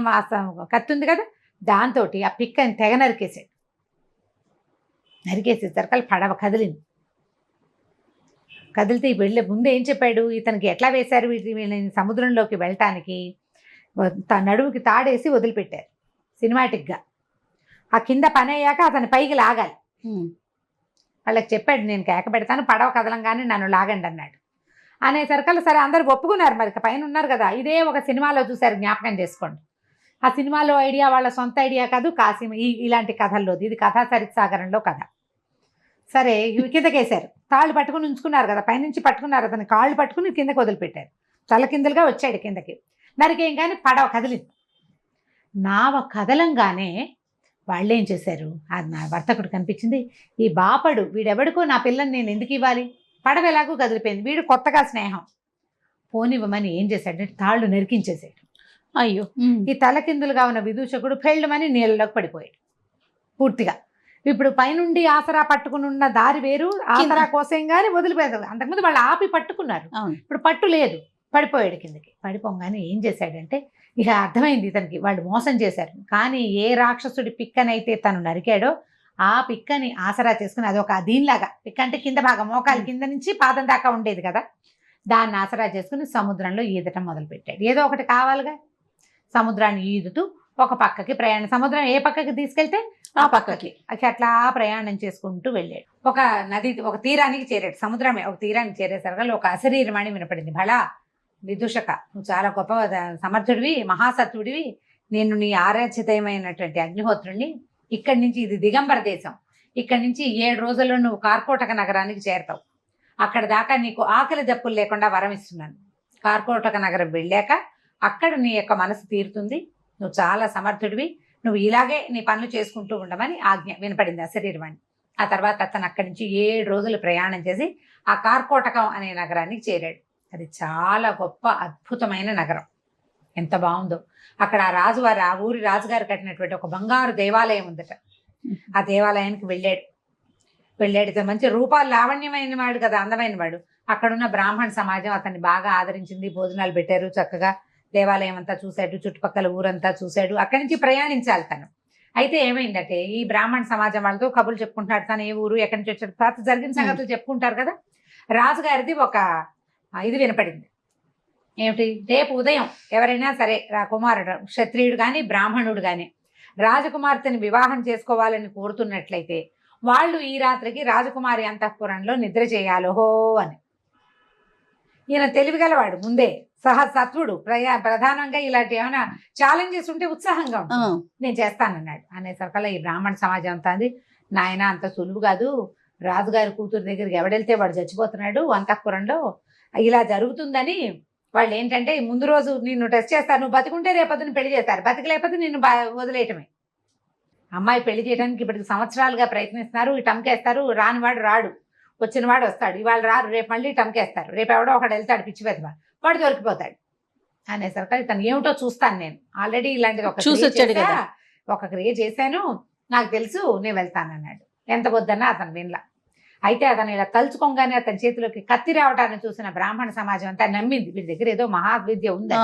కత్తి ఉంది కదా, దాంతో ఆ పిక్కని తెగ నరికేసేసరికి పడవ కదిలితే వెళ్ళే ముందు ఏం చెప్పాడు, ఇతనికి ఎట్లా వేశారు వీళ్ళని సముద్రంలోకి వెళ్ళటానికి, నడువుకి తాడేసి వదిలిపెట్టారు సినిమాటిక్గా. ఆ కింద పని అయ్యాక అతని పైకి లాగాలి. వాళ్ళకి చెప్పాడు, నేను కేక పెడతాను, పడవ కదలంగానే నన్ను లాగండి అన్నాడు. అనేసరికల్లా సరే అందరు ఒప్పుకున్నారు. మరి పైన ఉన్నారు కదా, ఇదే ఒక సినిమాలో చూశారు, జ్ఞాపకం చేసుకోండి. ఆ సినిమాలో ఐడియా వాళ్ళ సొంత ఐడియా కాదు, కాసిం ఇలాంటి కథల్లోది, ఇది కథా సరిత్సాగరంలో కథ. సరే, కిందకేశారు, తాళ్ళు పట్టుకుని ఉంచుకున్నారు కదా, పైనుంచి పట్టుకున్నారు, అతని కాళ్ళు పట్టుకుని కిందకి వదిలిపెట్టారు. తలకిందులుగా వచ్చాడు కిందకి. నరికేం కానీ పడవ కదిలింది. నావ కదలంగానే వాళ్ళు ఏం చేశారు, అది నా వర్తకుడు కనిపించింది, ఈ బాపడు వీడెవడికో నా పిల్లని నేను ఎందుకు ఇవ్వాలి, పడవ ఎలాగూ కదిలిపోయింది, వీడు కొత్తగా స్నేహం పోనివ్వమని ఏం చేశాడంటే తాళ్ళు నరికించేసాడు. అయ్యో, ఈ తలకిందులుగా ఉన్న విదూషకుడు పెళ్ళమని నీళ్ళలోకి పడిపోయాడు పూర్తిగా. ఇప్పుడు పైనుండి ఆసరా పట్టుకుని ఉన్న దారి వేరు, ఆసరా కోసం కానీ వదిలిపోయారు. అంతకుముందు వాళ్ళు ఆపి పట్టుకున్నారు, ఇప్పుడు పట్టు లేదు, పడిపోయాడు కిందకి. పడిపోగానే ఏం చేశాడంటే ఇక అర్థమైంది ఇతనికి, వాళ్ళు మోసం చేశారు. కానీ ఏ రాక్షసుడి పిక్కనైతే తను నరికాడో ఆ పిక్కని ఆసరా చేసుకుని అదొక దీనిలాగా, పిక్క అంటే కింద భాగం మోకాలు కింద నుంచి పాదం దాకా ఉండేది కదా, దాన్ని ఆసరా చేసుకుని సముద్రంలో ఈదటం మొదలుపెట్టాడు. ఏదో ఒకటి కావాలిగా, సముద్రాన్ని ఈదుతూ ఒక పక్కకి ప్రయాణం, సముద్రం ఏ పక్కకి తీసుకెళ్తే ఆ పక్కకి అట్లా ప్రయాణం చేసుకుంటూ వెళ్ళాడు. ఒక నది, ఒక తీరానికి చేరాడు, సముద్రమే ఒక తీరానికి చేరేసరికి ఒక అశరీరవాణి వినపడింది. భళా విదూషక, నువ్వు చాలా గొప్ప సమర్థుడివి, మహాసత్తుడివి, నేను నీ ఆరాధ్యతమైనటువంటి అగ్నిహోత్రుణ్ణి. ఇక్కడి నుంచి, ఇది దిగంబర దేశం, ఇక్కడి నుంచి 7 రోజుల్లో నువ్వు కార్కోటక నగరానికి చేరతావు. అక్కడ దాకా నీకు ఆకలి దప్పులు లేకుండా వరం ఇస్తున్నాను. కార్కోటక నగరం వెళ్ళాక అక్కడ నీ యొక్క మనసు తీరుతుంది, నువ్వు చాలా సమర్థుడివి, నువ్వు ఇలాగే నీ పనులు చేసుకుంటూ ఉండమని ఆజ్ఞ వినపడింది అశరీరవాణి. ఆ తర్వాత అతను అక్కడి నుంచి 7 రోజులు ప్రయాణం చేసి ఆ కార్కోటకం అనే నగరానికి చేరాడు. అది చాలా గొప్ప అద్భుతమైన నగరం, ఎంత బాగుందో. అక్కడ ఆ రాజువారు, ఆ ఊరి రాజుగారు కట్టినటువంటి ఒక బంగారు దేవాలయం ఉందట. ఆ దేవాలయానికి వెళ్ళాడు. ఇతను మంచి రూపాలు లావణ్యమైన వాడు కదా, అందమైన వాడు. అక్కడున్న బ్రాహ్మణ సమాజం అతన్ని బాగా ఆదరించింది, భోజనాలు పెట్టారు, చక్కగా దేవాలయం అంతా చూశాడు, చుట్టుపక్కల ఊరంతా చూశాడు. అక్కడి నుంచి ప్రయాణించాలి తను. అయితే ఏమైందంటే, ఈ బ్రాహ్మణ సమాజం వాళ్ళతో కబుర్లు చెప్పుకుంటున్నాడు, తను ఏ ఊరు, ఎక్కడి నుంచి వచ్చాడు, తర్వాత జరిగిన సంగతులు చెప్పుకుంటారు కదా. రాజుగారిది ఒక ఇది వినపడింది. ఏమిటి, రేపు ఉదయం ఎవరైనా సరే కుమారుడు, క్షత్రియుడు కానీ బ్రాహ్మణుడు కానీ రాజకుమార్తెని వివాహం చేసుకోవాలని కోరుతున్నట్లయితే వాళ్ళు ఈ రాత్రికి రాజకుమారి అంతఃపురంలో నిద్ర చేయాలో అని. ఈయన తెలివిగలవాడు, ముందే సత్వుడు, ప్రధానంగా ఇలాంటి ఏమైనా ఛాలెంజెస్ ఉంటే ఉత్సాహంగా ఉంటుంది. నేను చేస్తానన్నాడు. అనేసరికల్లా ఈ బ్రాహ్మణ సమాజం అంతా అంది, నాయన అంత సులువు కాదు, రాజుగారి కూతురు దగ్గరికి ఎవడెళ్తే వాడు చచ్చిపోతున్నాడు అంతఃపురంలో, ఇలా జరుగుతుందని వాళ్ళు ఏంటంటే ముందు రోజు నిన్ను టెస్ట్ చేస్తారు, నువ్వు బతికుంటే రేపొద్దున పెళ్లి చేస్తారు, బతికలేకపోతే నిన్ను వదిలేయటమే. అమ్మాయి పెళ్లి చేయడానికి ఇప్పటికి సంవత్సరాలుగా ప్రయత్నిస్తున్నారు, టమ్కేస్తారు, రానివాడు రాడు, వచ్చినవాడు వస్తాడు, ఇవాళ రారు, రేపు మళ్ళీ టమ్కేస్తారు, రేపు ఎవడో ఒకడు వెళ్తాడు పిచ్చి పెద్దవా, వాడు దొరికిపోతాడు. అనేసరికి తను ఏమిటో చూస్తాను, నేను ఆల్రెడీ ఇలాంటిది ఒక క్రియ చేశాను, నాకు తెలుసు, నేను వెళ్తానన్నాడు. ఎంత వద్దన్నా అతను వినలా. అయితే అతను ఇలా తలుచుకోగానే అతని చేతిలోకి కత్తి రావటాన్ని చూసిన బ్రాహ్మణ సమాజం అంతా నమ్మింది, వీడి దగ్గర ఏదో మహావిద్య ఉంది.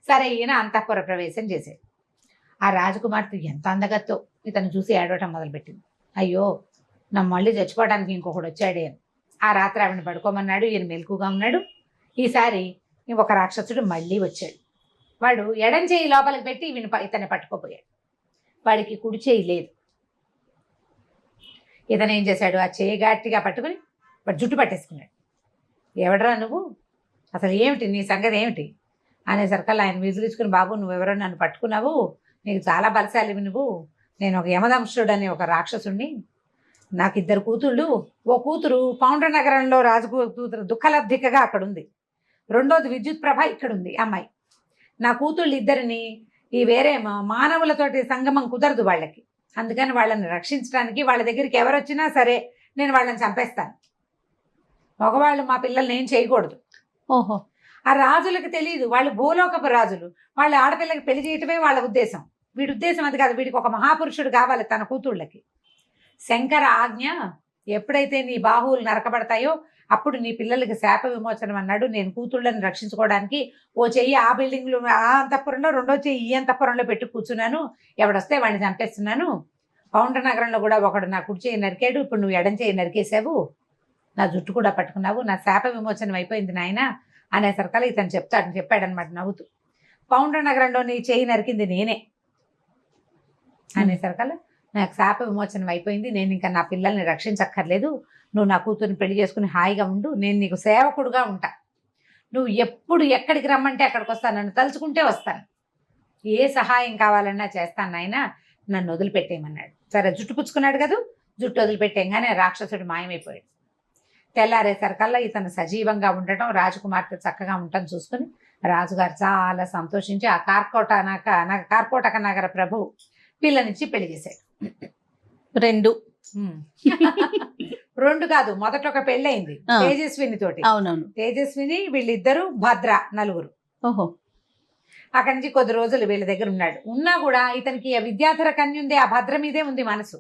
సరే, ఈయన అంతఃపుర ప్రవేశం చేశాడు. ఆ రాజకుమార్తె ఎంత అందగత్తో ఇతను చూసి ఏడవటం మొదలుపెట్టింది. అయ్యో, నా మళ్ళీ చచ్చిపోవడానికి ఇంకొకడు వచ్చాడే అని. ఆ రాత్రి ఆవిడని పడుకోమన్నాడు. ఈయన మెలకుగా ఉన్నాడు. ఈసారి ఒక రాక్షసుడు మళ్ళీ వచ్చాడు. వాడు ఎడం చేయి లోపలికి పెట్టి ఇతన్ని పట్టుకోపోయాడు. వాడికి కుడి చేయి లేదు. ఇతను ఏం చేశాడు, ఆ చేయి గట్టిగా పట్టుకుని వాడు జుట్టు పట్టేసుకున్నాడు. ఎవడరా నువ్వు, అసలు ఏమిటి నీ సంగతి ఏమిటి అనేసరికల్లా ఆయన విదిలించుకుని, బాబు నువ్వెవరో నన్ను పట్టుకున్నావు, నీకు చాలా బలశాలివి నువ్వు, నేను ఒక యమదంశుడు అనే ఒక రాక్షసుడిని, నాకు 2 కూతుళ్ళు, ఓ కూతురు పౌండ్ర నగరంలో రాజు కూతురు దుఃఖలబ్ధికగా అక్కడ ఉంది, రెండోది విద్యుత్ ప్రభ ఇక్కడ ఉంది అమ్మాయి. నా కూతుళ్ళు 2ని ఈ వేరే మానవులతోటి సంగమం కుదరదు వాళ్ళకి, అందుకని వాళ్ళని రక్షించడానికి వాళ్ళ దగ్గరికి ఎవరు వచ్చినా సరే నేను వాళ్ళని చంపేస్తాను, మగవాళ్ళు మా పిల్లల్ని ఏం చేయకూడదు. ఓహో, ఆ రాజులకు తెలియదు, వాళ్ళు భూలోకపు రాజులు, వాళ్ళ ఆడపిల్లకి పెళ్లి చేయటమే వాళ్ళ ఉద్దేశం. వీడి ఉద్దేశం అది కాదు, వీడికి ఒక మహాపురుషుడు కావాలి తన కూతుళ్ళకి. శంకర ఆజ్ఞ, ఎప్పుడైతే నీ బాహువులు నరకబడతాయో అప్పుడు నీ పిల్లలకి శాప విమోచనం అన్నాడు. నేను కూతుళ్ళని రక్షించుకోవడానికి ఓ చెయ్యి ఆ బిల్డింగ్లో ఆ అంతఃపురంలో, రెండో చెయ్యి ఈ అంతఃపురంలో పెట్టి కూర్చున్నాను, ఎవడొస్తే వాడిని చంపేస్తున్నాను. పౌండ్ర నగరంలో కూడా ఒకడు నా కుడి చేయి నరికాడు, ఇప్పుడు నువ్వు ఎడం చేయి నరికేసావు, నా జుట్టు కూడా పట్టుకున్నావు, నా శాప విమోచనం అయిపోయింది నాయన అనేసరికల్లా ఇతను చెప్పాడనమాట నవ్వుతూ, పౌండ్ర నగరంలో నీ చేయి నరికింది నేనే అనేసరికల్లా నాకు శాప విమోచనం అయిపోయింది, నేను ఇంకా నా పిల్లల్ని రక్షించక్కర్లేదు, నువ్వు నా కూతుర్ని పెళ్లి చేసుకుని హాయిగా ఉండు, నేను నీకు సేవకుడుగా ఉంటా, నువ్వు ఎప్పుడు ఎక్కడికి రమ్మంటే అక్కడికి వస్తాను, నన్ను తలుచుకుంటే వస్తాను, ఏ సహాయం కావాలన్నా చేస్తాను నాయన, నన్ను వదిలిపెట్టేయమన్నాడు. సరే, జుట్టు పుచ్చుకున్నాడు కదా, జుట్టు వదిలిపెట్టేయంగానే రాక్షసుడు మాయమైపోయాడు. తెల్లారేసరికల్లా ఇతను సజీవంగా ఉండటం, రాజకుమార్తె చక్కగా ఉండటం చూసుకుని రాజుగారు చాలా సంతోషించి ఆ కార్కోటక నగర ప్రభు పిల్లనిచ్చి పెళ్లి చేశాడు. 2 కాదు, మొదట ఒక పెళ్ళయింది తేజస్విని తోటి. అవునవును, తేజస్విని, వీళ్ళిద్దరు భద్ర, 4. ఓహో, అక్కడి నుంచి కొద్ది రోజులు వీళ్ళ దగ్గర ఉన్నాడు. ఉన్నా కూడా ఇతనికి విద్యాధర కన్య ఉంది, ఆ భద్ర మీదే ఉంది మనసు,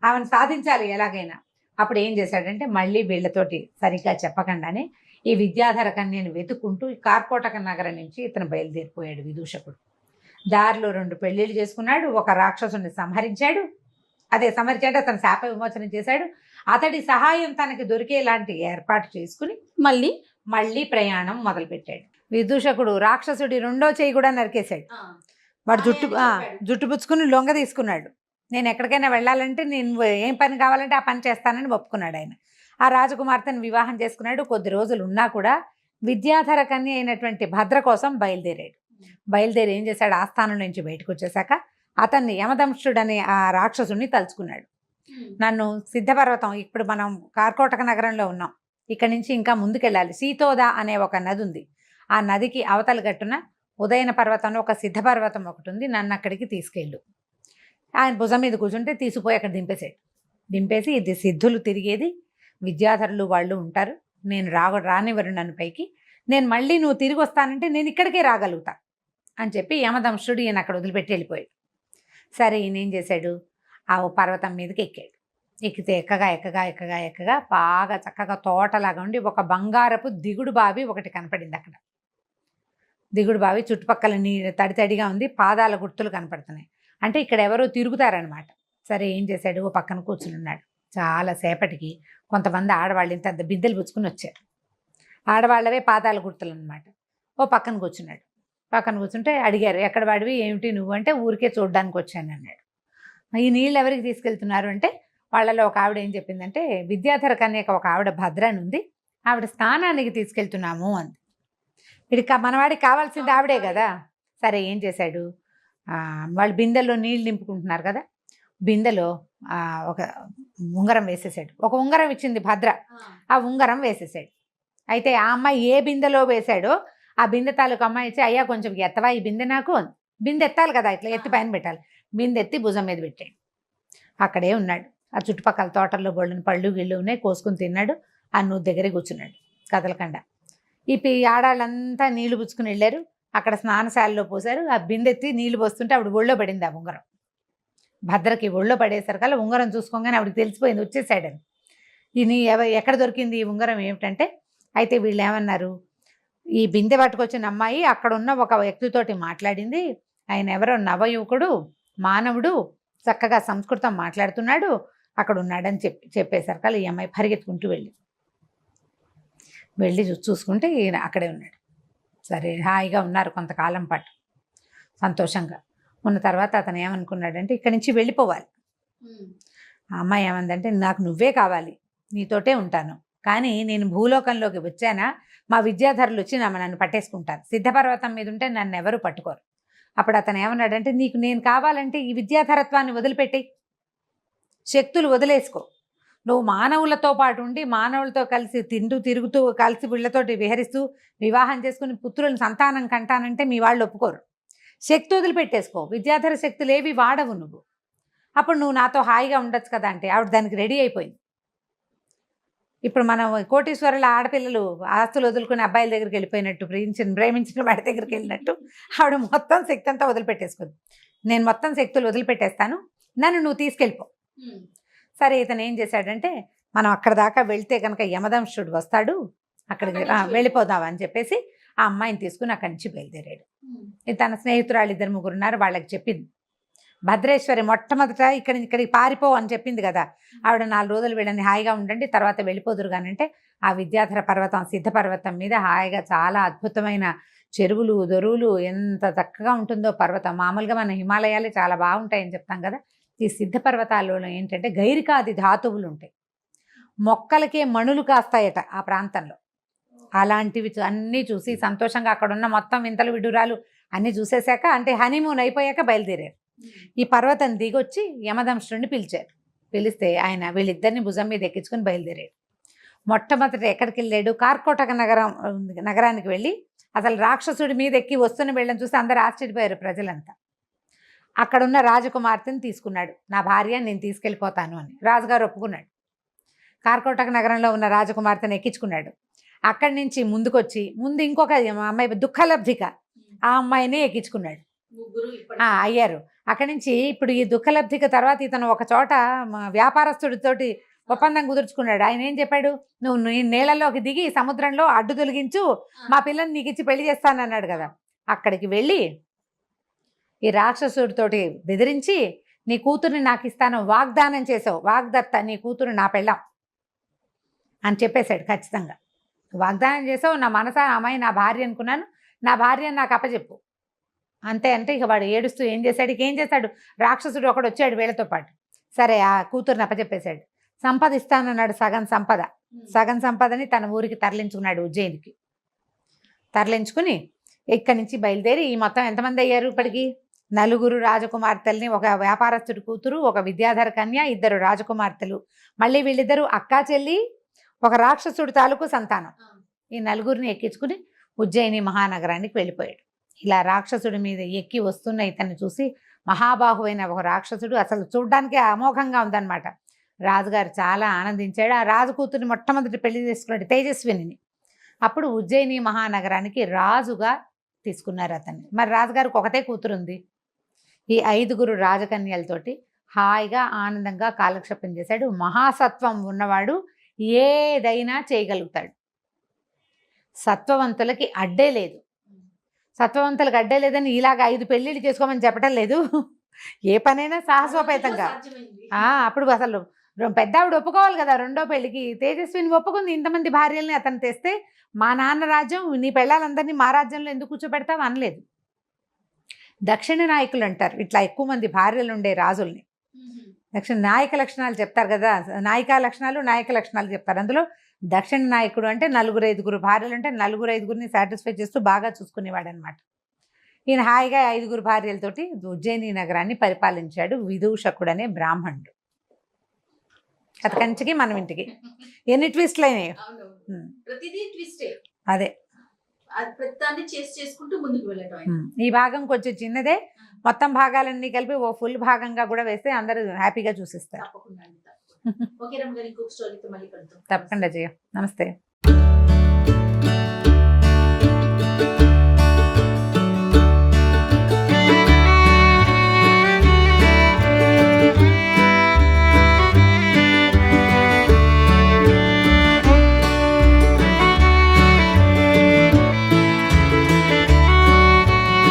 ఆమెను సాధించాలి ఎలాగైనా. అప్పుడు ఏం చేశాడంటే, మళ్ళీ వీళ్ళతోటి సరిగ్గా చెప్పకుండానే ఈ విద్యాధర కన్యను వెతుక్కుంటూ ఈ కార్కోటక నగరం నుంచి ఇతను బయలుదేరిపోయాడు విదూషకుడు. దారిలో 2 పెళ్లిళ్ళు చేసుకున్నాడు, ఒక రాక్షసుని సంహరించాడు. అదే సమర్చి అంటే అతను శాప విమోచనం చేశాడు. అతడి సహాయం తనకి దొరికేలాంటి ఏర్పాటు చేసుకుని మళ్ళీ ప్రయాణం మొదలుపెట్టాడు. విదూషకుడు రాక్షసుడి 2వ చెయ్యి కూడా నరికేశాడు. వాడు జుట్టు పుచ్చుకుని లొంగ తీసుకున్నాడు. నేను ఎక్కడికైనా వెళ్ళాలంటే నేను ఏం పని కావాలంటే ఆ పని చేస్తానని ఒప్పుకున్నాడు ఆయన. ఆ రాజకుమార్తెను వివాహం చేసుకున్నాడు. కొద్ది రోజులు ఉన్నా కూడా విద్యాధర కన్య అయినటువంటి భద్ర కోసం బయలుదేరాడు. బయలుదేరి ఏం చేశాడు, ఆస్థానం నుంచి బయటకు వచ్చేసాక అతన్ని యమదంష్టుడనే ఆ రాక్షసుడిని తలుచుకున్నాడు. నన్ను సిద్ధపర్వతం, ఇప్పుడు మనం కార్కోటక నగరంలో ఉన్నాం, ఇక్కడి నుంచి ఇంకా ముందుకెళ్ళాలి. సీతోద అనే ఒక నది ఉంది. ఆ నదికి అవతల గట్టున ఉదయన పర్వతంలో ఒక సిద్ధపర్వతం ఒకటి ఉంది, నన్ను అక్కడికి తీసుకెళ్ళు. ఆయన భుజం మీద కూర్చుంటే తీసుకుపోయి అక్కడ దింపేసాడు. దింపేసి ఇది సిద్ధులు తిరిగేది, విద్యాధరులు వాళ్ళు ఉంటారు, నేను రానివ్వరు నన్ను పైకి, నేను మళ్ళీ నువ్వు తిరిగి వస్తానంటే నేను ఇక్కడికే రాగలుగుతా అని చెప్పి యమదంష్టుడు ఈయన అక్కడ వదిలిపెట్టి వెళ్ళిపోయాడు. సరే ఈయన ఏం చేశాడు, ఆ పర్వతం మీదకి ఎక్కాడు. ఎక్కితే ఎక్కగా బాగా చక్కగా తోటలాగా ఉండి ఒక బంగారపు దిగుడు బావి ఒకటి కనపడింది అక్కడ. దిగుడు బావి చుట్టుపక్కల తడితడిగా ఉంది, పాదాల గుర్తులు కనపడుతున్నాయి. అంటే ఇక్కడ ఎవరో తిరుగుతారనమాట. సరే ఏం చేశాడు, ఓ పక్కన కూర్చుని ఉన్నాడు. చాలాసేపటికి కొంతమంది ఆడవాళ్ళు ఇంత బిందెలు పుచ్చుకుని వచ్చారు. ఆడవాళ్ళవే పాదాల గుర్తులు అనమాట. ఓ పక్కన కూర్చున్నాడు. పక్కన కూర్చుంటే అడిగారు, ఎక్కడ వాడివి, ఏమిటి నువ్వు అంటే, ఊరికే చూడడానికి వచ్చాను అన్నాడు. ఈ నీళ్ళు ఎవరికి తీసుకెళ్తున్నారు అంటే, వాళ్ళలో ఒక ఆవిడ ఏం చెప్పిందంటే, విద్యాధర కన్యక ఒక ఆవిడ భద్ర అని ఉంది, ఆవిడ స్నానానికి తీసుకెళ్తున్నాము అంది. వీడికి మనవాడికి కావాల్సింది ఆవిడే కదా. సరే ఏం చేశాడు, వాళ్ళు బిందెల్లో నీళ్ళు నింపుకుంటున్నారు కదా, బిందెలో ఒక ఉంగరం వేసేసాడు. ఒక ఉంగరం ఇచ్చింది భద్ర, ఆ ఉంగరం వేసేసాడు. అయితే ఆ అమ్మాయి ఏ బిందెలో వేశాడో ఆ బిందె తాలూకు అమ్మాయి ఇచ్చి, అయ్యా కొంచెం ఎత్తవా ఈ బిందె నాకు, బిందె ఎత్తాలి కదా, ఇట్లా ఎత్తి పైన పెట్టాలి. బిందె ఎత్తి భుజం మీద పెట్టాడు. అక్కడే ఉన్నాడు. ఆ చుట్టుపక్కల తోటల్లో బొళ్ళని పళ్ళు గిళ్ళు ఉన్నాయి, కోసుకుని తిన్నాడు. ఆ నూతి దగ్గరే కూర్చున్నాడు కదలకుండా. ఈ ఆడాళ్ళంతా నీళ్లు పుచ్చుకుని వెళ్ళారు. అక్కడ స్నానశాలలో పోసారు. ఆ బిందెత్తి నీళ్లు పోస్తుంటే ఆవిడ ఒళ్ళో పడింది ఆ ఉంగరం. భద్రకి ఒళ్ళో పడేసరికల్లా ఉంగరం చూసుకోగానే ఆవిడకి తెలిసిపోయింది వచ్చేసాడని. ఇది ఎక్కడ దొరికింది ఈ ఉంగరం ఏమిటంటే, అయితే వీళ్ళు ఏమన్నారు, ఈ బిందె పట్టుకొచ్చిన అమ్మాయి అక్కడ ఉన్న ఒక వ్యక్తితోటి మాట్లాడింది, ఆయన ఎవరో నవయువకుడు, మానవుడు, చక్కగా సంస్కృతం మాట్లాడుతున్నాడు, అక్కడ ఉన్నాడని చెప్పేసరికల్లా ఈ అమ్మాయి పరిగెత్తుకుంటూ వెళ్ళి చూసుకుంటే ఈయన అక్కడే ఉన్నాడు. సరే హాయిగా ఉన్నారు కొంతకాలం పాటు సంతోషంగా ఉన్న తర్వాత అతను ఏమనుకున్నాడంటే, ఇక్కడి నుంచి వెళ్ళిపోవాలి. ఆ అమ్మాయి ఏమందంటే, నాకు నువ్వే కావాలి, నీతోటే ఉంటాను, కానీ నేను భూలోకంలోకి వచ్చానా మా విద్యాధరులు వచ్చి నన్ను పట్టేసుకుంటారు, సిద్ధపర్వతం మీద ఉంటే నన్ను ఎవరు పట్టుకోరు. అప్పుడు అతను ఏమన్నాడంటే, నీకు నేను కావాలంటే ఈ విద్యాధరత్వాన్ని వదిలిపెట్టి శక్తులు వదిలేసుకో, నువ్వు మానవులతో పాటు ఉండి మానవులతో కలిసి తిరుగుతూ కలిసి వీళ్ళతోటి విహరిస్తూ వివాహం చేసుకుని పుత్రులను సంతానం కంటానంటే మీ వాళ్ళు ఒప్పుకోరు. శక్తి వదిలిపెట్టేసుకో, విద్యాధర శక్తులు ఏవి వాడవు నువ్వు, అప్పుడు నువ్వు నాతో హాయిగా ఉండొచ్చు కదా అంటే ఆవిడ దానికి రెడీ అయిపోయింది. ఇప్పుడు మనం కోటీశ్వరుల ఆడపిల్లలు ఆస్తులు వదులుకుని అబ్బాయిల దగ్గరికి వెళ్ళిపోయినట్టు, ప్రేమించిన వాడి దగ్గరికి వెళ్ళినట్టు ఆవిడ మొత్తం శక్తి అంతా వదిలిపెట్టేసుకుంది. నేను మొత్తం శక్తులు వదిలిపెట్టేస్తాను, నన్ను నువ్వు తీసుకెళ్ళిపో. సరే ఇతను ఏం చేశాడంటే, మనం అక్కడ దాకా వెళ్తే కనుక యమదంష్టుడు వస్తాడు, అక్కడికి వెళ్ళిపోదాం అని చెప్పేసి ఆ అమ్మాయిని తీసుకుని అక్కడి నుంచి బయలుదేరాడు. తన స్నేహితురాళ్ళు 2-3 ఉన్నారు, వాళ్ళకి చెప్పింది. భద్రేశ్వరి మొట్టమొదట ఇక్కడికి పారిపో అని చెప్పింది కదా, ఆవిడ 4 రోజులు వీళ్ళని హాయిగా ఉండండి తర్వాత వెళ్ళిపోదురు కానంటే, ఆ విద్యాధర పర్వతం సిద్ధపర్వతం మీద హాయిగా చాలా అద్భుతమైన చెరువులు దొరువులు, ఎంత చక్కగా ఉంటుందో పర్వతం. మామూలుగా మన హిమాలయాలే చాలా బాగుంటాయని చెప్తాం కదా, ఈ సిద్ధపర్వతాలలో ఏంటంటే గైరికాది ధాతువులు ఉంటాయి, మొక్కలకే మణులు కాస్తాయట ఆ ప్రాంతంలో. అలాంటివి అన్నీ చూసి సంతోషంగా అక్కడ ఉన్న మొత్తం వింతలు విడురాలు అన్నీ చూసేశాక, అంటే హనీమూన్ అయిపోయాక బయలుదేరారు. ఈ పర్వతం దిగొచ్చి యమదంష్టుడిని పిలిచారు. పిలిస్తే ఆయన వీళ్ళిద్దరిని భుజం మీద ఎక్కించుకొని బయలుదేరాడు. మొట్టమొదట ఎక్కడికి వెళ్ళాడు, కార్కోటక నగరానికి వెళ్ళి అసలు రాక్షసుడి మీద ఎక్కి వస్తున్న వీళ్ళని చూసి అందరూ ఆశ్చర్యపోయారు ప్రజలంతా. అక్కడున్న రాజకుమార్తెని తీసుకున్నాడు, నా భార్య నేను తీసుకెళ్ళిపోతాను అని. రాజుగారు ఒప్పుకున్నాడు. కార్కోటక నగరంలో ఉన్న రాజకుమార్తెను ఎక్కించుకున్నాడు. అక్కడి నుంచి ముందుకొచ్చి ముందు ఇంకొక అమ్మాయి దుఃఖలబ్ధిక, ఆ అమ్మాయిని ఎక్కించుకున్నాడు. అయ్యారు. అక్కడి నుంచి ఇప్పుడు ఈ దుఃఖలబ్ధిక తర్వాత ఇతను ఒక చోట వ్యాపారస్తుడితోటి ఒప్పందం కుదుర్చుకున్నాడు. ఆయన ఏం చెప్పాడు, నువ్వు నీళ్ళలోకి దిగి సముద్రంలో అడ్డు తొలగించు, మా పిల్లని నీకు ఇచ్చి పెళ్లి చేస్తానన్నాడు కదా. అక్కడికి వెళ్ళి ఈ రాక్షసుడితోటి బెదిరించి నీ కూతుర్ని నాకు ఇస్తాను వాగ్దానం చేసావు, వాగ్దత్త నీ కూతురు నా పెళ్ళాం అని చెప్పేశాడు ఖచ్చితంగా. వాగ్దానం చేసావు, నా మనసా అమ్మాయి నా భార్య అనుకున్నాను, నా భార్య నాకు అప్పచెప్పు అంతే. అంటే ఇక వాడు ఏడుస్తూ ఏం చేశాడు, ఇక ఏం చేశాడు, రాక్షసుడు ఒకడు వచ్చాడు వీళ్ళతో పాటు. సరే ఆ కూతుర్ని అప్పచెప్పేశాడు. సంపద ఇస్తానన్నాడు, సగం సంపదని తన ఊరికి తరలించుకున్నాడు, ఉజ్జయినికి. తరలించుకుని ఇక్కడి నుంచి బయలుదేరి ఈ మొత్తం ఎంతమంది అయ్యారు ఇప్పటికి, 4 రాజకుమార్తెల్ని, ఒక వ్యాపారస్తుడి కూతురు, ఒక విద్యాధర కన్య, 2 రాజకుమార్తెలు, మళ్ళీ వీళ్ళిద్దరూ అక్కా చెల్లి, ఒక రాక్షసుడి తాలూకు సంతానం. ఈ 4 ఎక్కించుకుని ఉజ్జయిని మహానగరానికి వెళ్ళిపోయాడు. ఇలా రాక్షసుడి మీద ఎక్కి వస్తున్న ఇతన్ని చూసి మహాబాహువైన ఒక రాక్షసుడు, అసలు చూడ్డానికి అమోఘంగా ఉందన్నమాట. రాజుగారు చాలా ఆనందించాడు. ఆ రాజు కూతురిని మొట్టమొదటి పెళ్లి చేసుకున్నాడు, తేజస్విని. అప్పుడు ఉజ్జయిని మహానగరానికి రాజుగా తీసుకున్నారు అతన్ని. మరి రాజుగారికి ఒకతే కూతురు ఉంది. ఈ 5 రాజకన్యలతోటి హాయిగా ఆనందంగా కాలక్షేపం చేశాడు. మహాసత్వం ఉన్నవాడు ఏదైనా చేయగలుగుతాడు. సత్వవంతులకి అడ్డే లేదు. సత్వవంతులకు అడ్డే లేదని ఇలాగ 5 పెళ్ళిళ్ళు చేసుకోమని చెప్పడం లేదు. ఏ పనైనా సాహసోపేతంగా. అప్పుడు అసలు పెద్ద ఆవిడ ఒప్పుకోవాలి కదా రెండో పెళ్ళికి. తేజస్విని ఒప్పుకుంది. ఇంతమంది భార్యల్ని అతను తెస్తే మా నాన్న రాజ్యం, నీ పెళ్ళాలందరినీ మా రాజ్యంలో ఎందుకు కూర్చోబెడతావు అనలేదు. దక్షిణ నాయకులు అంటారు ఇట్లా ఎక్కువ మంది భార్యలు ఉండే రాజుల్ని. దక్షిణ నాయక లక్షణాలు చెప్తారు కదా, నాయక లక్షణాలు చెప్తారు. అందులో దక్షిణ నాయకుడు అంటే 4-5 భార్యలు అంటే 4-5 సాటిస్ఫై చేస్తూ బాగా చూసుకునేవాడు అనమాట. ఈయన హాయిగా 5 భార్యలతోటి ఉజ్జయిని నగరాన్ని పరిపాలించాడు. విదూషకుడు అనే బ్రాహ్మణుడు. కథ కంచికి మనం ఇంటికి ఎన్ని ట్విస్ట్లు అయినాయి. అదే ఈ భాగం కొంచెం చిన్నదే, మొత్తం భాగాలన్నీ కలిపి ఓ ఫుల్ భాగంగా కూడా వేస్తే అందరూ హ్యాపీగా చూసిస్తారు. తప్పకుండా జయ. నమస్తే.